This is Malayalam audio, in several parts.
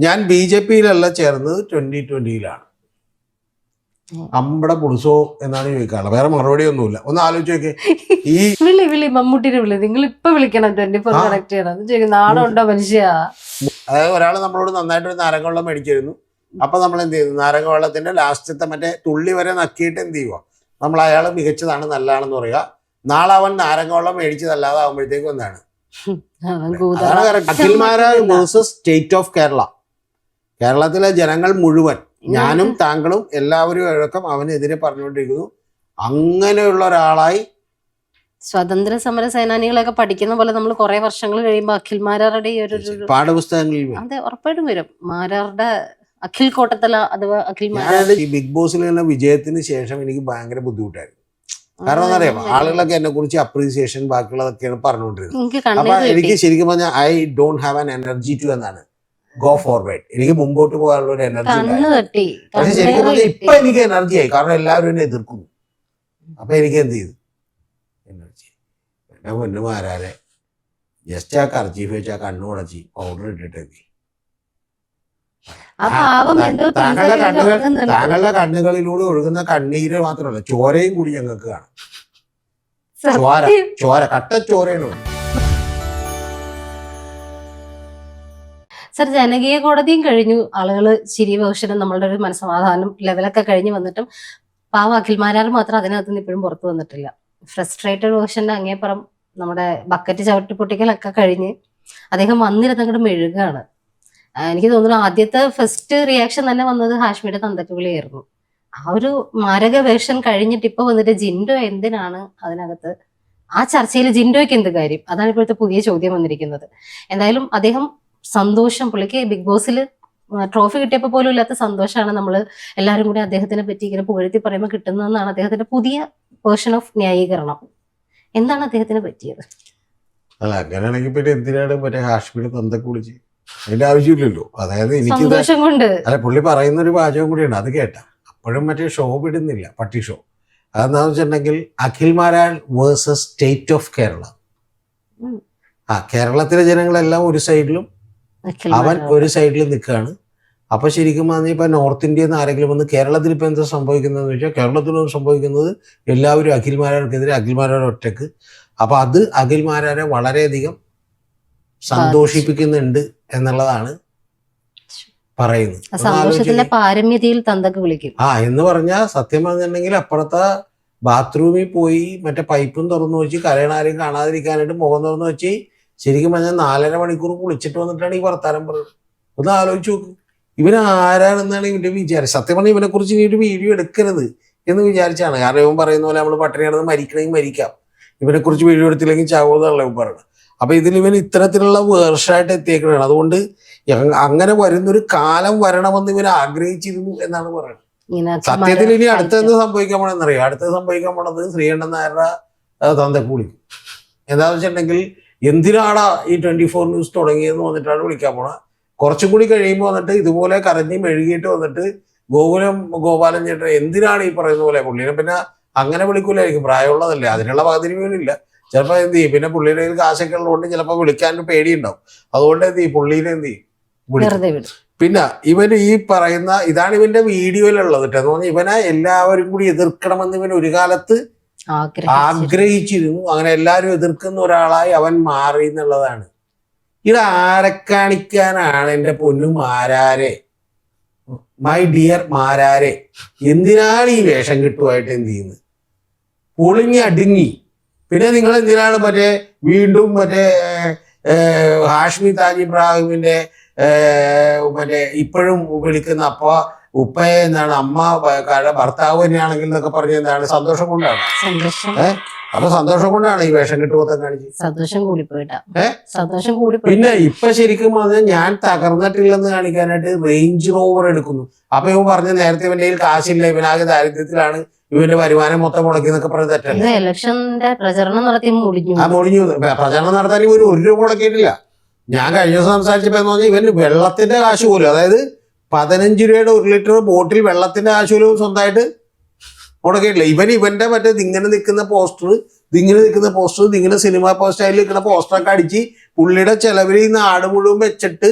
ഞാൻ BJP ചേർന്നത് 2020 അമ്പട പുളിസോ എന്നാണ് ചോദിക്കാറുള്ളത്. വേറെ മറുപടി ഒന്നുമില്ല. ഒന്ന് ആലോചിച്ച് നോക്കേ. ഈ വിളി മമ്മൂട്ടിനെ വിളി, നിങ്ങൾ ഇപ്പൊ വിളിക്കണം 24 കണക്ട് ചെയ്യണം. നാളെ ഉണ്ടോ മനുഷ്യ? അതായത് ഒരാൾ നമ്മളോട് നന്നായിട്ട് ഒരു നാരങ്ങ വെള്ളം മേടിച്ചിരുന്നു. അപ്പൊ നമ്മൾ എന്ത് ചെയ്തു? നാരങ്ങ വെള്ളത്തിന്റെ ലാസ്റ്റത്തെ മറ്റേ തുള്ളി വരെ നക്കിയിട്ട് എന്ത് ചെയ്യുക? നമ്മൾ അയാൾ മികച്ചതാണ് നല്ലതാണെന്ന് പറയുക. നാളെ അവൻ നാരങ്ങ വെള്ളം മേടിച്ചതല്ലാതെ ആകുമ്പോഴത്തേക്കും എന്താണ്? Akhil Marar versus state of Kerala. കേരളത്തിലെ ജനങ്ങൾ മുഴുവൻ, ഞാനും താങ്കളും എല്ലാവരും അടക്കം അവനെതിരെ പറഞ്ഞുകൊണ്ടിരിക്കുന്നു. അങ്ങനെയുള്ള ഒരാളായി സ്വതന്ത്ര സമര സേനാനികളൊക്കെ പഠിക്കുന്ന പോലെ നമ്മൾ കുറെ വർഷങ്ങൾ കഴിയുമ്പോൾ അഖിൽമാരാറുടെ ഒരു പാഠപുസ്തകങ്ങളിൽ അതെ ഉറപ്പായിട്ടും വരും. മാരാറുടെ അഖിൽ കോട്ടത്തല അഥവാ ഈ ബിഗ് ബോസിൽ തന്നെ വിജയത്തിന് ശേഷം എനിക്ക് ഭയങ്കര ബുദ്ധിമുട്ടായിരുന്നു. കാരണം എന്താ അറിയാം, ആളുകളൊക്കെ എന്നെ കുറിച്ച് അപ്രീസിയേഷൻ ബാക്കിയുള്ളതൊക്കെയാണ് പറഞ്ഞുകൊണ്ടിരുന്നത്. അപ്പൊ എനിക്ക് ശരിക്കും പറഞ്ഞാൽ I don't have an energy to എന്നാണ് ഗോ ഫോർവേഡ്. എനിക്ക് മുമ്പോട്ട് പോകാനുള്ള ഒരു എനർജി. പക്ഷെ ശരിക്കും പറഞ്ഞാൽ ഇപ്പൊ എനിക്ക് എനർജി ആയി. കാരണം എല്ലാവരും എന്നെ എതിർക്കുന്നു. അപ്പൊ എനിക്ക് എന്ത് ചെയ്തു? എനർജി. എന്റെ പൊന്നുമാരാരെ ജസ്റ്റ് ആ കർച്ചീഫ് വെച്ച് ആ കണ്ണു ഉടച്ചി പൗഡർ ഇട്ടിട്ട് താങ്കളുടെ കണ്ണുകളിലൂടെ ഒഴുകുന്ന കണ്ണീര് മാത്രമല്ല, ചോരയും കൂടി ഞങ്ങൾക്ക് കാണാം. ചോര കട്ട ചോരയാണ്. സർ, ജനകീയ കോടതിയും കഴിഞ്ഞു, ആളുകൾ ശരി വേർഷനും നമ്മളുടെ ഒരു മനസ്സമാധാനം ലെവലൊക്കെ കഴിഞ്ഞ് വന്നിട്ടും പാവ അഖിൽമാരാർ മാത്രം അതിനകത്ത് നിന്ന് ഇപ്പോഴും പുറത്തു വന്നിട്ടില്ല. ഫ്രസ്ട്രേറ്റഡ് വേർഷന്റെ അങ്ങേപ്പുറം നമ്മുടെ ബക്കറ്റ് ചവിട്ടിപ്പൊട്ടിക്കലൊക്കെ കഴിഞ്ഞ് അദ്ദേഹം വന്നിരുന്ന് അങ്ങോട്ട് മെഴുകാണ്. എനിക്ക് തോന്നുന്നു ആദ്യത്തെ ഫസ്റ്റ് റിയാക്ഷൻ തന്നെ വന്നത് ഹാഷ്മിയുടെ തന്തക്കുവിളിയായിരുന്നു. ആ ഒരു മാരക വേർഷൻ കഴിഞ്ഞിട്ട് ഇപ്പൊ വന്നിട്ട് ജിൻഡോ എന്തിനാണ് അതിനകത്ത്? ആ ചർച്ചയിൽ ജിൻഡോയ്ക്ക് എന്ത് കാര്യം? അതാണ് ഇപ്പോഴത്തെ പുതിയ ചോദ്യം വന്നിരിക്കുന്നത്. എന്തായാലും അദ്ദേഹം സന്തോഷം, പുള്ളിക്ക് ബിഗ് ബോസിൽ ട്രോഫി കിട്ടിയപ്പോൾ പോലും ഇല്ലാത്ത സന്തോഷമാണ് നമ്മൾ എല്ലാവരും കൂടി അദ്ദേഹത്തിനെ പറ്റി ഇങ്ങനെ പുകഴ്ത്തി പറയുമ്പോൾ കിട്ടുന്നതെന്നാണ് അദ്ദേഹത്തിന്റെ പുതിയ വേർഷൻ ഓഫ് ന്യായീകരണം. എന്താണ് അദ്ദേഹത്തിന് പറ്റിയത്? അല്ല, അങ്ങനെയാണെങ്കിൽ പിന്നെ എന്തിനാണ് മറ്റേ ഹാഷ്മിയുടെ തന്തക്ക് വിളിച്ച്? അതിന്റെ ആവശ്യമില്ലല്ലോ. അതായത് എനിക്ക് സന്തോഷം കൊണ്ട് അല്ല, പുള്ളി പറയുന്ന ഒരു വാചകം കൂടിയാണ്. അത് കേട്ട അപ്പോഴും മറ്റേ ഷോ വിടുന്നില്ല, പട്ടി ഷോ. അതെന്താന്ന് വെച്ചിട്ടുണ്ടെങ്കിൽ Akhil Marar versus state of Kerala. കേരളത്തിലെ ജനങ്ങളെല്ലാം ഒരു സൈഡിലും അവൻ ഒരു സൈഡിൽ നിൽക്കുകയാണ്. അപ്പൊ ശരിക്കും പറഞ്ഞാൽ ഇപ്പൊ നോർത്ത് ഇന്ത്യയിൽ നിന്ന് ആരെങ്കിലും വന്ന് കേരളത്തിൽ ഇപ്പൊ എന്താ സംഭവിക്കുന്നതെന്ന് വെച്ചാൽ, കേരളത്തിലും സംഭവിക്കുന്നത് എല്ലാവരും അഖിൽമാരാർക്കെതിരെ, അഖിൽമാരാർ ഒറ്റക്ക്. അപ്പൊ അത് അഖിൽമാരാരെ വളരെയധികം സന്തോഷിപ്പിക്കുന്നുണ്ട് എന്നുള്ളതാണ് പറയുന്നത്. സന്തോഷത്തിന്റെ പാരമ്യതയിൽ തന്തക്ക് വിളിക്കും. എന്ന് പറഞ്ഞാൽ സത്യം പറഞ്ഞിട്ടുണ്ടെങ്കിൽ അപ്പുറത്തെ ബാത്റൂമിൽ പോയി മറ്റേ പൈപ്പും തുറന്നു വെച്ച് കരയണാരും കാണാതിരിക്കാനായിട്ട് മുഖം തുറന്നു വെച്ച് ശരിക്കും പറഞ്ഞാൽ 4.5 മണിക്കൂർ കുളിച്ചിട്ട് വന്നിട്ടാണ് ഈ വർത്താനം പറയുന്നത്. ഒന്ന് ആലോചിച്ച് നോക്ക്. ഇവൻ ആരാണെന്നാണ് ഇവന്റെ വിചാരം. സത്യം പറഞ്ഞാൽ ഇവനെ കുറിച്ച് ഇനി ഒരു വീഡിയോ എടുക്കരുത് എന്ന് വിചാരിച്ചാണ്. കാരണം ഇവൻ പറയുന്ന പോലെ നമ്മൾ പട്ടിണിയാണെന്ന് മരിക്കണമെങ്കിൽ മരിക്കാം, ഇവനെ കുറിച്ച് വീഡിയോ എടുത്തില്ലെങ്കിൽ ചാവോന്നുള്ള ഇവൻ പറയുന്നത്. അപ്പൊ ഇതിൽ ഇവൻ ഇത്തരത്തിലുള്ള വേർഷായിട്ട് എത്തിയേക്കണാണ്. അതുകൊണ്ട് അങ്ങനെ വരുന്നൊരു കാലം വരണമെന്ന് ഇവൻ ആഗ്രഹിച്ചിരുന്നു എന്നാണ് പറയുന്നത്. സത്യത്തിൽ ഇനി അടുത്തെന്ത് സംഭവിക്കാൻ പോണെന്നറിയാം. അടുത്തത് സംഭവിക്കാൻ പോണത് ശ്രീകണ്ഠൻ നായരുടെ തന്തക്കൂളി. എന്താണെന്ന് വെച്ചിട്ടുണ്ടെങ്കിൽ, എന്തിനാണ് ഈ 24 ന്യൂസ് തുടങ്ങിയെന്ന് വന്നിട്ടാണ് വിളിക്കാൻ പോണത്. കുറച്ചും കൂടി കഴിയുമ്പോൾ വന്നിട്ട് ഇതുപോലെ കരഞ്ഞ് മെഴുകിയിട്ട് വന്നിട്ട് ഗോപാലൻ ചേട്ടൻ എന്തിനാണ് ഈ പറയുന്ന പോലെ പുള്ളിനെ പിന്നെ അങ്ങനെ വിളിക്കൂലായിരിക്കും. പ്രായമുള്ളതല്ലേ, അതിനുള്ള പാതിരിമില്ല. ചിലപ്പോൾ എന്ത് ചെയ്യും, പിന്നെ പുള്ളിയുടെ കയ്യിൽ കാശൊക്കെ ഉള്ളതുകൊണ്ട് ചിലപ്പോൾ വിളിക്കാൻ പേടിയുണ്ടാവും. അതുകൊണ്ട് എന്ത് ചെയ്യും, പുള്ളിനെ എന്ത് ചെയ്യും. പിന്നെ ഇവന് ഈ പറയുന്ന ഇതാണ് ഇവന്റെ വീഡിയോയിലുള്ളത് കേട്ടോ. എന്ന് പറഞ്ഞാൽ ഇവനെ എല്ലാവരും കൂടി എതിർക്കണമെന്ന് ഇവൻ ഒരു കാലത്ത് ആഗ്രഹിച്ചിരുന്നു. അങ്ങനെ എല്ലാവരും എതിർക്കുന്ന ഒരാളായി അവൻ മാറി എന്നുള്ളതാണ്. ഇത് ആരെ കാണിക്കാനാണ് എന്റെ പൊന്നു മാരാരെ, മൈ ഡിയർ മാരാരെ? എന്തിനാണ് ഈ വേഷം കിട്ടുമായിട്ട് എന്ത് ചെയ്യുന്നത്? പൊളിഞ്ഞ് അടുങ്ങി. പിന്നെ നിങ്ങൾ എന്തിനാണ് മറ്റേ വീണ്ടും മറ്റേ ഹാഷ്മി താജ് ഇബ്രാഹിമിന്റെ മറ്റേ ഇപ്പോഴും വിളിക്കുന്ന ഉപ്പയെ എന്താണ്, അമ്മ ഭർത്താവ് തന്നെയാണെങ്കിൽ എന്നൊക്കെ പറഞ്ഞ എന്താണ്, സന്തോഷം കൊണ്ടാണ്. അപ്പൊ സന്തോഷം കൊണ്ടാണ് ഈ വേഷം കിട്ടുമൊക്കെ കാണിച്ചത്. പിന്നെ ഇപ്പൊ ശരിക്കും പറഞ്ഞാൽ ഞാൻ തകർന്നിട്ടില്ലെന്ന് കാണിക്കാനായിട്ട് റേഞ്ച് റോവർ എടുക്കുന്നു. അപ്പൊ ഇവൻ പറഞ്ഞ നേരത്തെ ഇവന്റെ കയ്യിൽ കാശില്ല, ഇവനാകെ ദാരിദ്ര്യത്തിലാണ്, ഇവന്റെ വരുമാനം മൊത്തം മുടക്കി എന്നൊക്കെ പറഞ്ഞ തെറ്റല്ലേ? പ്രചരണം നടത്താൻ ഇവർ 1 രൂപ മുടക്കിയിട്ടില്ല. ഞാൻ കഴിഞ്ഞ ദിവസം സംസാരിച്ചപ്പോ എന്ന് പറഞ്ഞാൽ ഇവന് വെള്ളത്തിന്റെ കാശ് പോലും, അതായത് 15 രൂപയുടെ 1 ലിറ്റർ ബോട്ടിൽ വെള്ളത്തിന്റെ കാശ് പോലും സ്വന്തമായിട്ട് മുടക്കിയിട്ടില്ല. ഇവന്റെ മറ്റേ ഇതിങ്ങനെ നിൽക്കുന്ന പോസ്റ്റർ, ഇതിങ്ങനെ സിനിമ പോസ്റ്ററിൽ നിൽക്കുന്ന പോസ്റ്ററൊക്കെ അടിച്ച് പുള്ളിയുടെ ചെലവിൽ ഈ നാട് മുഴുവൻ വെച്ചിട്ട്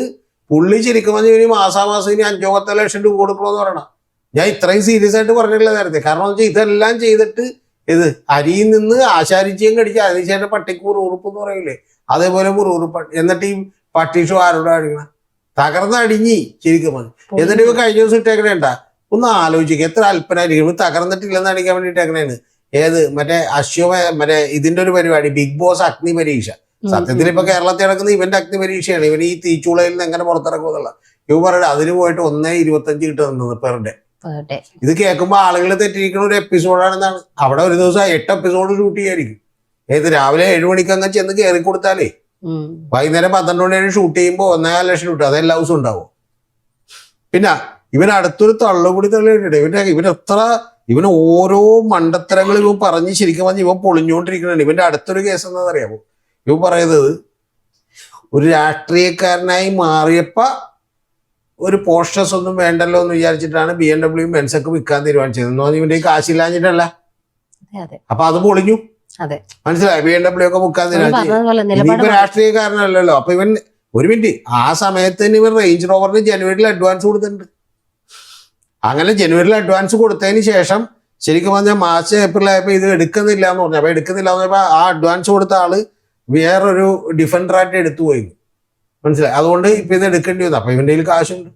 പുള്ളി ശരിക്കും പറഞ്ഞാൽ ഇനി മാസാമാസം ഇനി 5-10 ലക്ഷം രൂപ കൊടുക്കണമെന്ന് പറയണം. ഞാൻ ഇത്രയും സീരിയസ് ആയിട്ട് പറഞ്ഞിട്ടില്ല നേരത്തെ. കാരണം എന്ന് വെച്ചാൽ ഇതെല്ലാം ചെയ്തിട്ട് ഇത് അരിയിൽ നിന്ന് ആശാരിച്ചയും കടിച്ച് അതിനുശേഷം പട്ടിക്ക് ഉറുപ്പ് എന്ന് പറയില്ലേ, അതേപോലെ ഉറുപ്പ്. എന്നിട്ട് ഈ പട്ടി ഷോ ആരോട് അടിക്കണം, തകർന്നടിഞ്ഞി ശരിക്കും പറഞ്ഞു. എന്നിട്ട് ഇവ കഴിഞ്ഞ ദിവസം ഇട്ടേക്കണേണ്ട, ഒന്ന് ആലോചിക്കുക എത്ര അല്പനായിരിക്കും. ഇവ തകർന്നിട്ടില്ലെന്ന് അടിക്കാൻ വേണ്ടി ഇട്ടേക്കണേന്ന്. ഏത് മറ്റേ മറ്റേ ഇതിന്റെ ഒരു പരിപാടി, ബിഗ് ബോസ് അഗ്നി പരീക്ഷ. സത്യത്തിൽ ഇപ്പൊ കേരളത്തിൽ നടക്കുന്ന ഇവന്റെ അഗ്നി പരീക്ഷയാണ്. ഇവൻ ഈ തീച്ചൂളയിൽ നിന്ന് എങ്ങനെ പുറത്തിറക്കുമെന്നുള്ള. ഇവ പറയട്ടെ അതിന് പോയിട്ട് 1.25 കിട്ടുന്നത് പെർ ഡേ. ഇത് കേൾക്കുമ്പോൾ ആളുകൾ തെറ്റിയിരിക്കുന്ന ഒരു എപ്പിസോഡാണെന്നാണ്. അവിടെ ഒരു ദിവസം 8 എപ്പിസോഡ് ഷൂട്ട് ചെയ്യായിരിക്കും. ഏത് രാവിലെ 7 മണിക്ക് അങ്ങ് ചെന്ന് കയറി കൊടുത്താലേ വൈകുന്നേരം 12 മണി ഷൂട്ട് ചെയ്യുമ്പോൾ 1.5 ലക്ഷം കിട്ടും. അത് എല്ലാ ദിവസവും ഉണ്ടാവും. പിന്നെ ഇവൻ അടുത്തൊരു തള്ളുകൂടി തള്ളിയിട്ടുണ്ട്. ഇവന് ഓരോ മണ്ടത്തരങ്ങൾ ഇവൻ പറഞ്ഞ് ശരിക്കും പറഞ്ഞ് ഇവൻ പൊളിഞ്ഞുകൊണ്ടിരിക്കുന്നുണ്ട്. ഇവന്റെ അടുത്തൊരു കേസ് എന്താണെന്നറിയാമോ? ഇവൻ പറയുന്നത് ഒരു രാഷ്ട്രീയക്കാരനായി മാറിയപ്പ ഒരു പോസ്റ്റേഴ്സ് ഒന്നും വേണ്ടല്ലോ എന്ന് വിചാരിച്ചിട്ടാണ് BMW ബെൻസൊക്കെ വിൽക്കാൻ തീരുമാനിച്ചത്. എന്ന് പറഞ്ഞാൽ ഇവന്റെ കാശില്ലാഞ്ഞിട്ടല്ല. അപ്പൊ അത് പൊളിഞ്ഞു. മനസ്സിലായി? BMW ഒക്കെ വിൽക്കാൻ തീരുമാനിച്ചു. ഇനിയിപ്പോ രാഷ്ട്രീയക്കാരനല്ലല്ലോ. അപ്പൊ ഇവൻ ഒരു മിനിറ്റ്, ആ സമയത്ത് തന്നെ ഇവൻ റേഞ്ച് റോവറിന് ജനുവരിയിൽ അഡ്വാൻസ് കൊടുത്തിട്ടുണ്ട്. അങ്ങനെ ജനുവരിയിൽ അഡ്വാൻസ് കൊടുത്തതിന് ശേഷം ശരിക്കും പറഞ്ഞാൽ മാർച്ച് ഏപ്രിൽ ആയപ്പോ ഇത് എടുക്കുന്നില്ല എന്ന് പറഞ്ഞു. അപ്പൊ എടുക്കുന്നില്ല എന്ന് പറഞ്ഞപ്പോ ആ അഡ്വാൻസ് കൊടുത്ത ആള് വേറൊരു ഡിഫൻഡറായിട്ട് എടുത്തു പോയി. മനസ്സിലായി? അതുകൊണ്ട് ഇപ്പൊ ഇത് എടുക്കേണ്ടി വന്നു. അപ്പൊ ഇവന്റെ കയ്യിൽ കാശുണ്ട്.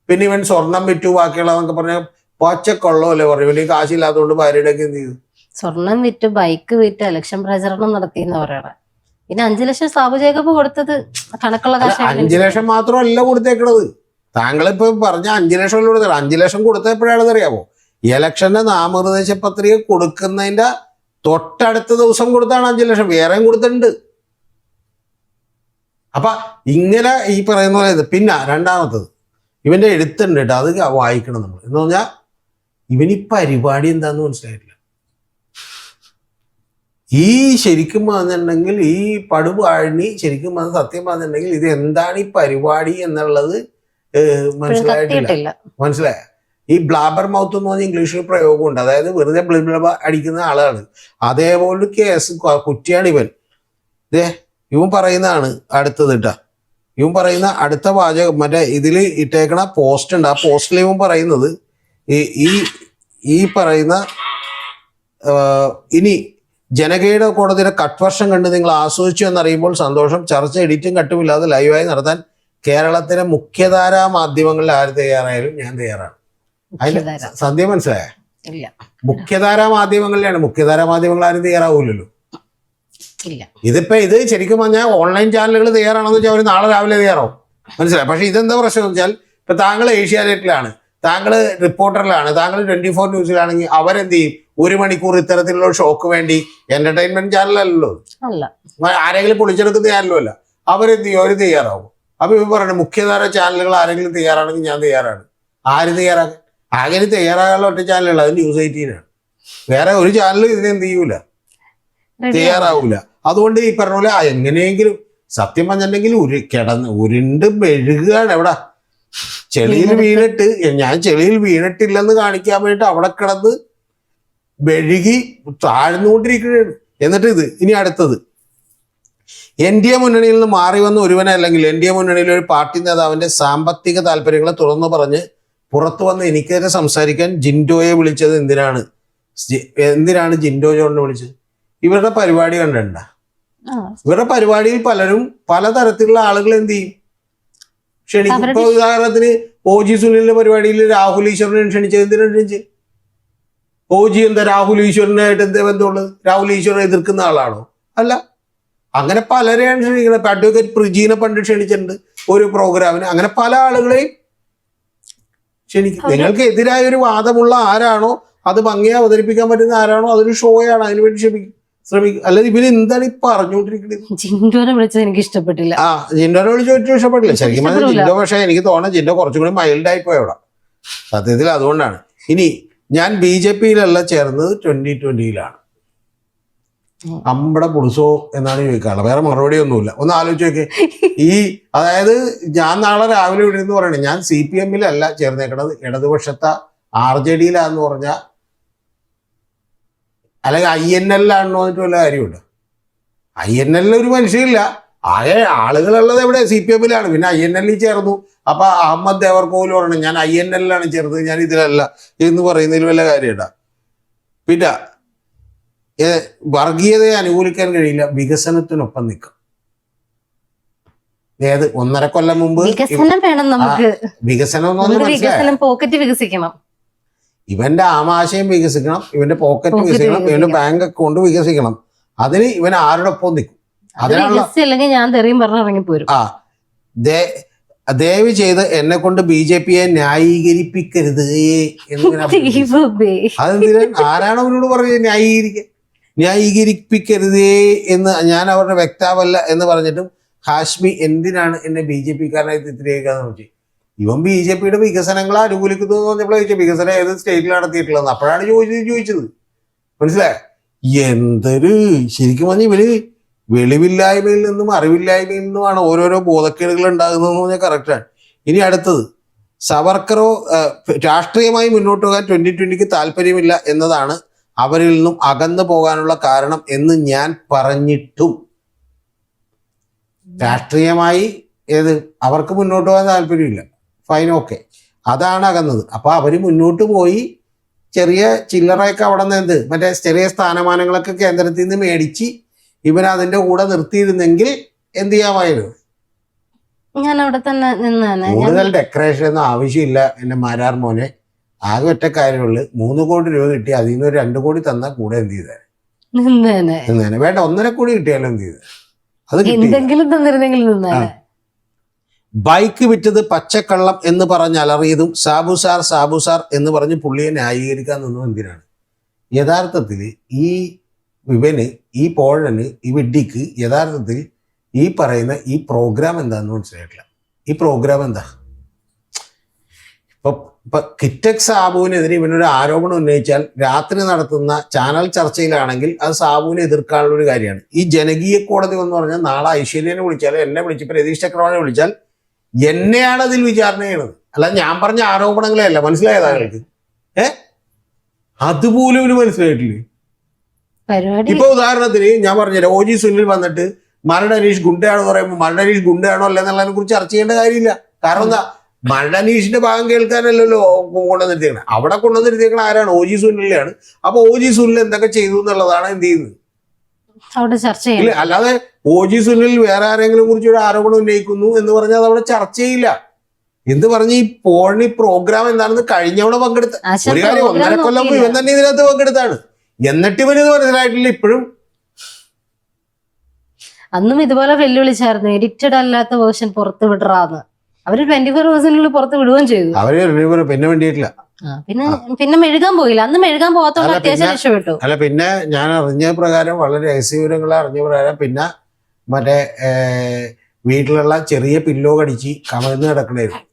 പിന്നെ ഇവൻ സ്വർണം വിറ്റു ബാക്കിയുള്ളതൊക്കെ പറഞ്ഞ പച്ചക്കൊള്ളമല്ലേ പറഞ്ഞു. ഇവന്റെ കാശില്ലാത്തതുകൊണ്ട് ഭാര്യയുടെ ഒക്കെ എന്ത് ചെയ്തു? സ്വർണം വിറ്റ് ബൈക്ക് വിറ്റ് ഇലക്ഷൻ പ്രചരണം നടത്തിയെന്ന് പറയണേ. പിന്നെ 5 ലക്ഷം സാബു ജേക്കബ് കൊടുത്തത് കണക്കുള്ള കാശ്. 5 ലക്ഷം മാത്രമല്ല കൊടുത്തേക്കണത്. താങ്കളിപ്പോ പറഞ്ഞ 5 ലക്ഷം കൊടുത്തത്. 5 ലക്ഷം കൊടുത്തപ്പോഴാണെന്ന് അറിയാമോ? ഇലക്ഷന്റെ നാമനിർദ്ദേശ പത്രിക കൊടുക്കുന്നതിന്റെ തൊട്ടടുത്ത ദിവസം കൊടുത്താണ് 5 ലക്ഷം. വേറെയും കൊടുത്തിട്ടുണ്ട്. അപ്പൊ ഇങ്ങനെ ഈ പറയുന്ന പോലെ. പിന്നെ രണ്ടാമത്തത് ഇവന്റെ എഴുത്തുണ്ട് കേട്ടോ, അത് വായിക്കണം നമ്മൾ. എന്ന് പറഞ്ഞാൽ ഇവന് ഈ പരിപാടി എന്താന്ന് മനസ്സിലായിട്ടില്ല. ഈ ശരിക്കും പറഞ്ഞിട്ടുണ്ടെങ്കിൽ ഈ പടുപാഴിനി ശരിക്കും പറഞ്ഞ സത്യം പറഞ്ഞിട്ടുണ്ടെങ്കിൽ ഇത് എന്താണ് ഈ പരിപാടി എന്നുള്ളത് മനസ്സിലായിട്ടില്ല. മനസ്സിലായ? ഈ ബ്ലാബർ മൗത്ത് എന്ന് പറഞ്ഞ ഇംഗ്ലീഷിൽ പ്രയോഗമുണ്ട്. അതായത് വെറുതെ ബ്ലിബ്ലബ അടിക്കുന്ന ആളാണ്. അതേപോലെ കേസ് കുറ്റിയാണ് ഇവൻ. ഇവൻ പറയുന്നതാണ് അടുത്തത് കേട്ടാ. ഇവൻ പറയുന്ന അടുത്ത വാചകം മറ്റേ ഇതിൽ ഇട്ടേക്കണ പോസ്റ്റ് ഉണ്ട്. ആ പോസ്റ്റിൽ ഇവൻ പറയുന്നത് ഈ പറയുന്ന ഇനി ജനകീയ കോടതിയുടെ കട്ട്വർഷം കണ്ട് നിങ്ങൾ ആസ്വദിച്ചു എന്നറിയുമ്പോൾ സന്തോഷം. ചർച്ച എഡിറ്റും കട്ടുമില്ലാതെ ലൈവായി നടത്താൻ കേരളത്തിലെ മുഖ്യധാരാ മാധ്യമങ്ങളിൽ ആര് തയ്യാറായാലും ഞാൻ തയ്യാറാണ്. അതിന് സദ്യ മനസ്സിലായ? മുഖ്യധാരാ മാധ്യമങ്ങളിലാണ്. മുഖ്യധാരാ മാധ്യമങ്ങൾ ആരും തയ്യാറാവൂലല്ലോ. ഇത് ശരിക്കും പറഞ്ഞാൽ ഓൺലൈൻ ചാനലുകൾ തയ്യാറാണെന്ന് വെച്ചാൽ അവർ നാളെ രാവിലെ തയ്യാറാവും. മനസ്സിലായി? പക്ഷെ ഇതെന്താ പ്രശ്നം എന്ന് വെച്ചാൽ ഇപ്പൊ താങ്കൾ ഏഷ്യാനെറ്റിലാണ്, താങ്കൾ റിപ്പോർട്ടറിലാണ്, താങ്കൾ 24 ന്യൂസിലാണെങ്കിൽ അവരെന്ത് ചെയ്യും? 1 മണിക്കൂർ ഇത്തരത്തിലുള്ള ഷോക്ക് വേണ്ടി എന്റർടൈൻമെന്റ് ചാനലല്ലോ, ആരെങ്കിലും പൊളിച്ചെടുക്കുന്ന ചാനലും അല്ല. അവരെന്ത് ചെയ്യും? അവർ തയ്യാറാവും. അപ്പൊ ഇവ പറയണേ മുഖ്യധാര ചാനലുകൾ ആരെങ്കിലും തയ്യാറാണെങ്കിൽ ഞാൻ തയ്യാറാണ്. ആര് തയ്യാറാക്കാൻ? ആകെ തയ്യാറാകാനുള്ള ഒറ്റ ചാനലുള്ളത് അത് News 18 ആണ്. വേറെ ഒരു ചാനൽ ഇതിനെന്ത് ചെയ്യൂല, തയ്യാറാവൂല. അതുകൊണ്ട് ഈ പറഞ്ഞ പോലെ എങ്ങനെയെങ്കിലും സത്യം പറഞ്ഞിട്ടുണ്ടെങ്കിൽ ഉരുണ്ട് മെഴുകുകയാണ്. എവിടെ ചെളിയിൽ വീണിട്ട്, ഞാൻ ചെളിയിൽ വീണിട്ടില്ലെന്ന് കാണിക്കാൻ വേണ്ടിട്ട് അവിടെ കിടന്ന് മെഴുകി താഴ്ന്നുകൊണ്ടിരിക്കുകയാണ്. എന്നിട്ട് ഇനി അടുത്തത് NDA മുന്നണിയിൽ നിന്ന് മാറി വന്ന ഒരുവനെ അല്ലെങ്കിൽ NDA മുന്നണിയിലെ ഒരു പാർട്ടി നേതാവിന്റെ സാമ്പത്തിക താല്പര്യങ്ങളെ തുറന്നു പറഞ്ഞ് പുറത്തു വന്ന് എനിക്കെതിരെ സംസാരിക്കാൻ ജിൻഡോയെ വിളിച്ചത് എന്തിനാണ് ജിൻഡോ ജോണിനെ വിളിച്ചത്? ഇവരുടെ പരിപാടി കണ്ടിട്ടുണ്ട? ഇവരുടെ പരിപാടിയിൽ പലരും പലതരത്തിലുള്ള ആളുകൾ എന്ത് ചെയ്യും? ക്ഷണിക്കും. ഇപ്പൊ ഉദാഹരണത്തിന് OG സുനിലിന്റെ പരിപാടിയിൽ രാഹുൽ ഈശ്വരനെ ക്ഷണിച്ചത് എന്തിനാണ് ക്ഷണിച്ചത്? OG എന്താ രാഹുൽ ഈശ്വരനായിട്ട് എന്താ ബന്ധമുള്ളത്? രാഹുൽ ഈശ്വരനെ എതിർക്കുന്ന ആളാണോ? അല്ല. അങ്ങനെ പലരെയാണ് ക്ഷണിക്കുന്നത്. ഇപ്പൊ അഡ്വക്കേറ്റ് പ്രിജീനെ പണ്ട് ക്ഷണിച്ചിട്ടുണ്ട് ഒരു പ്രോഗ്രാമിന്. അങ്ങനെ പല ആളുകളെയും ക്ഷണിക്കും. നിങ്ങൾക്ക് എതിരായ ഒരു വാദമുള്ള ആരാണോ, അത് ഭംഗിയെ അവതരിപ്പിക്കാൻ പറ്റുന്ന ആരാണോ, അതൊരു ഷോയാണ്, അതിനുവേണ്ടി ശ്രമിക്കും. അല്ലാതെ ഇവര് എന്താണ് ഈ പറഞ്ഞുകൊണ്ടിരിക്കുന്നത്? ജിൻഡോനെ വിളിച്ചത് എനിക്ക് ഇഷ്ടപ്പെട്ടില്ല. ജിൻഡോനെ വിളിച്ചു ഇഷ്ടപ്പെട്ടില്ല ശരിക്കും പറഞ്ഞാൽ ജിൻഡോ. പക്ഷെ എനിക്ക് തോന്നുന്നത് ജിൻഡോ കുറച്ചും കൂടി മൈൽഡായി പോയി അവിടെ സത്യത്തിൽ. അതുകൊണ്ടാണ്. ഇനി ഞാൻ BJPയിലല്ല ചേർന്നത്, 2020യിലാണ്. അമ്പട പുളിസോ എന്നാണ് ചോദിക്കാറുള്ളത്. വേറെ മറുപടി ഒന്നുമില്ല. ഒന്ന് ആലോചിച്ച് നോക്കേ. അതായത് ഞാൻ നാളെ രാവിലെ ഇവിടെ നിന്ന് പറയണേ ഞാൻ CPM-ലല്ല ചേർന്നേക്കണത്, ഇടതുപക്ഷത്തെ RJDയിലാന്ന് പറഞ്ഞാൽ, അല്ലെങ്കിൽ INL-ലാണെന്ന് പറഞ്ഞിട്ട് വല്ല കാര്യമുണ്ട്? INL ഒരു മനുഷ്യരില്ല, ആകെ ആളുകളുള്ളത് എവിടെ CPM-ലാണ്. പിന്നെ INL ചേർന്നു. അപ്പൊ അഹമ്മദ് ദേവർകോവിൽ പറഞ്ഞു ഞാൻ INL-ലാണ് ചേർന്നത്, ഞാൻ ഇതിലല്ല എന്ന് പറയുന്നതിൽ വല്ല കാര്യമില്ല. പിന്നെ വർഗീയതയെ അനുകൂലിക്കാൻ കഴിയില്ല, വികസനത്തിനൊപ്പം നിൽക്കും. ഏത് 1.5 കൊല്ലം മുമ്പ് വികസനം വേണം നമുക്ക്. വികസനം എന്ന് പറഞ്ഞാൽ വികസനം പോക്കറ്റ് വികസിക്കണം, ഇവന്റെ ആമാശയം വികസിക്കണം, ഇവന്റെ പോക്കറ്റ് വികസിക്കണം, ഇവന്റെ ബാങ്ക് അക്കൗണ്ട് വികസിക്കണം. അതിന് ഇവൻ ആരുടെ ഒപ്പം നിൽക്കും? അതിനുള്ള അല്ലെങ്കിൽ ഞാൻ തെറിയും പറഞ്ഞിറങ്ങിപ്പോരും. ദയവ് ചെയ്ത് എന്നെ കൊണ്ട് BJP-യെ ന്യായീകരിപ്പിക്കരുത് അതെന്തിനാ? ആരാണ് അവനോട് പറഞ്ഞത് ന്യായീകരിപ്പിക്കരുതേ എന്ന്? ഞാൻ അവരുടെ വ്യക്താവല്ല എന്ന് പറഞ്ഞിട്ടും ഹാഷ്മി എന്തിനാണ് എന്നെ BJP-കാരനായി ചിത്രീകരിക്കാന്ന് ചോദിച്ചു. ഇവൻ BJP-യുടെ വികസനങ്ങളെ അനുകൂലിക്കുന്നു എന്ന് പറഞ്ഞപ്പോൾ ചോദിച്ചു വികസനം ഏത് സ്റ്റേറ്റിൽ നടത്തിയിട്ടുള്ളതെന്ന്. അപ്പോഴാണ് ചോദിച്ചത്. മനസ്സിലായോ? എന്തൊരു ശരിക്കും പറഞ്ഞ ഇവര് വെളിവില്ലായ്മയിൽ നിന്നും അറിവില്ലായ്മയിൽ നിന്നുമാണ് ഓരോരോ ബോധക്കേടുകൾ ഉണ്ടാകുന്നതെന്ന് പറഞ്ഞാൽ കറക്റ്റാണ്. ഇനി അടുത്തത്, സവർക്കറോ രാഷ്ട്രീയമായി മുന്നോട്ട് പോകാൻ 2020-ക്ക് താല്പര്യമില്ല എന്നതാണ് അവരിൽ നിന്നും അകന്നു പോകാനുള്ള കാരണം എന്ന് ഞാൻ പറഞ്ഞിട്ടും രാഷ്ട്രീയമായി അവർക്ക് മുന്നോട്ട് പോകാൻ താല്പര്യമില്ല. ഫൈൻ, ഓക്കെ, അതാണ് അകന്നത്. അപ്പൊ അവര് മുന്നോട്ട് പോയി ചെറിയ ചില്ലറയൊക്കെ അവിടെ നിന്ന് മറ്റേ ചെറിയ സ്ഥാനമാനങ്ങളൊക്കെ കേന്ദ്രത്തിൽ നിന്ന് മേടിച്ച് ഇവൻ അതിന്റെ കൂടെ നിർത്തിയിരുന്നെങ്കിൽ എന്ത് ചെയ്യാമായിരുന്നു? ഞാൻ അവിടെ തന്നെ നിന്നാണ്. കൂടുതൽ ഡെക്കറേഷൻ ഒന്നും ആവശ്യമില്ല എന്റെ മാരാർ മോനെ. ആകെ ഒറ്റ കാര്യമുള്ളു, 3 കോടി രൂപ കിട്ടി, അതിൽ നിന്ന് 2 കോടി തന്നാൽ കൂടെ എന്ത് ചെയ്തേ? വേണ്ട, 1.5 കോടി കിട്ടിയാലും എന്ത് ചെയ്തേ? അത് എന്തെങ്കിലും തന്നിരുന്നെങ്കിൽ നിന്നാണ്. ബൈക്ക് വിറ്റത് പച്ചക്കള്ളം എന്ന് പറഞ്ഞ് അലറിയതും സാബുസാർ എന്ന് പറഞ്ഞ് പുള്ളിയെ ന്യായീകരിക്കാൻ നിന്നും എന്തിനാണ്? യഥാർത്ഥത്തിൽ ഈ പോഴന് ഈ വിഡ്ഡിക്ക് യഥാർത്ഥത്തിൽ ഈ പറയുന്ന ഈ പ്രോഗ്രാം എന്താണെന്ന് മനസ്സിലായിട്ടില്ല. ഈ പ്രോഗ്രാം എന്താ? ഇപ്പൊ കിറ്റക് സാബുവിനെതിരെ ഇവനൊരു ആരോപണം ഉന്നയിച്ചാൽ രാത്രി നടത്തുന്ന ചാനൽ ചർച്ചയിലാണെങ്കിൽ അത് സാബുവിനെ എതിർക്കാനുള്ള ഒരു കാര്യമാണ്. ഈ ജനകീയ കോടതി എന്ന് പറഞ്ഞാൽ നാളെ ഐശ്വര്യനെ വിളിച്ചാൽ, എന്നെ വിളിച്ചപ്പോൾ രതീഷ് ചക്രവാണിയെ വിളിച്ചാൽ എന്നെയാണ് അതിൽ വിചാരണ ചെയ്യണത്, അല്ല ഞാൻ പറഞ്ഞ ആരോപണങ്ങളെ അല്ല. മനസ്സിലായത് ആളുകൾക്ക്? അതുപോലും ഇവന് മനസ്സിലായിട്ടില്ലേ? ഇപ്പൊ ഉദാഹരണത്തിന് ഞാൻ പറഞ്ഞുതരാം, OG സുനിൽ വന്നിട്ട് മരടനീഷ് ഗുണ്ടയാണെന്ന് പറയുമ്പോൾ മരടനീഷ് ഗുണ്ടയാണോ അല്ല എന്നുള്ളതിനെ കുറിച്ച് ചർച്ച ചെയ്യേണ്ട കാര്യമില്ല. കാരണം എന്താ? മരടനീഷിന്റെ ഭാഗം കേൾക്കാനല്ലല്ലോ കൊണ്ടുവന്നിരുത്തിയേക്കണം. അവിടെ കൊണ്ടുവന്നിരുത്തിയേക്കണം ആരാണ്? OG സുനിലാണ്. അപ്പൊ OG സുനിൽ എന്തൊക്കെ ചെയ്തു എന്നുള്ളതാണ് എന്ത് ചെയ്യുന്നത് അവിടെ ചർച്ച ചെയ്യില്ല. അല്ലാതെ OG സുനിൽ വേറെ ആരെങ്കിലും കുറിച്ച് ഒരു ആരോപണം ഉന്നയിക്കുന്നു എന്ന് പറഞ്ഞാൽ അത് അവിടെ ചർച്ച ചെയ്യില്ല. എന്ത് പറഞ്ഞ് ഈ പോണി പ്രോഗ്രാം എന്താണെന്ന് കഴിഞ്ഞവണ പങ്കെടുത്ത ഒരു കാര്യം 1.5 കൊല്ലം ഇവൻ തന്നെ ഇതിനകത്ത് പങ്കെടുത്താണ്. എന്നിട്ട് ഇവനിത് മനസ്സിലായിട്ടില്ല ഇപ്പോഴും. അന്നും ഇതുപോലെ വെല്ലുവിളിച്ചായിരുന്നു, എഡിറ്റഡ് അല്ലാത്ത വേർഷൻ പുറത്ത് വിടറാന്ന്. അവര് 24 hours പുറത്ത് വിടുകയും ചെയ്തു. അവര് പിന്നെ വേണ്ടിയിട്ടില്ല. പിന്നെ മെഴുകാൻ പോയില്ല. അന്ന് മെഴുകാൻ പോകാത്തോണ്ട് അത്യാവശ്യം രക്ഷപ്പെട്ടു. അല്ല, പിന്നെ ഞാൻ അറിഞ്ഞ പ്രകാരം, വളരെ രഹസ്യവിവരങ്ങൾ അറിഞ്ഞ പ്രകാരം പിന്നെ മറ്റേ വീട്ടിലുള്ള ചെറിയ പില്ലോ കടിച്ച് കമഴ്ന്ന് കിടക്കണായിരുന്നു.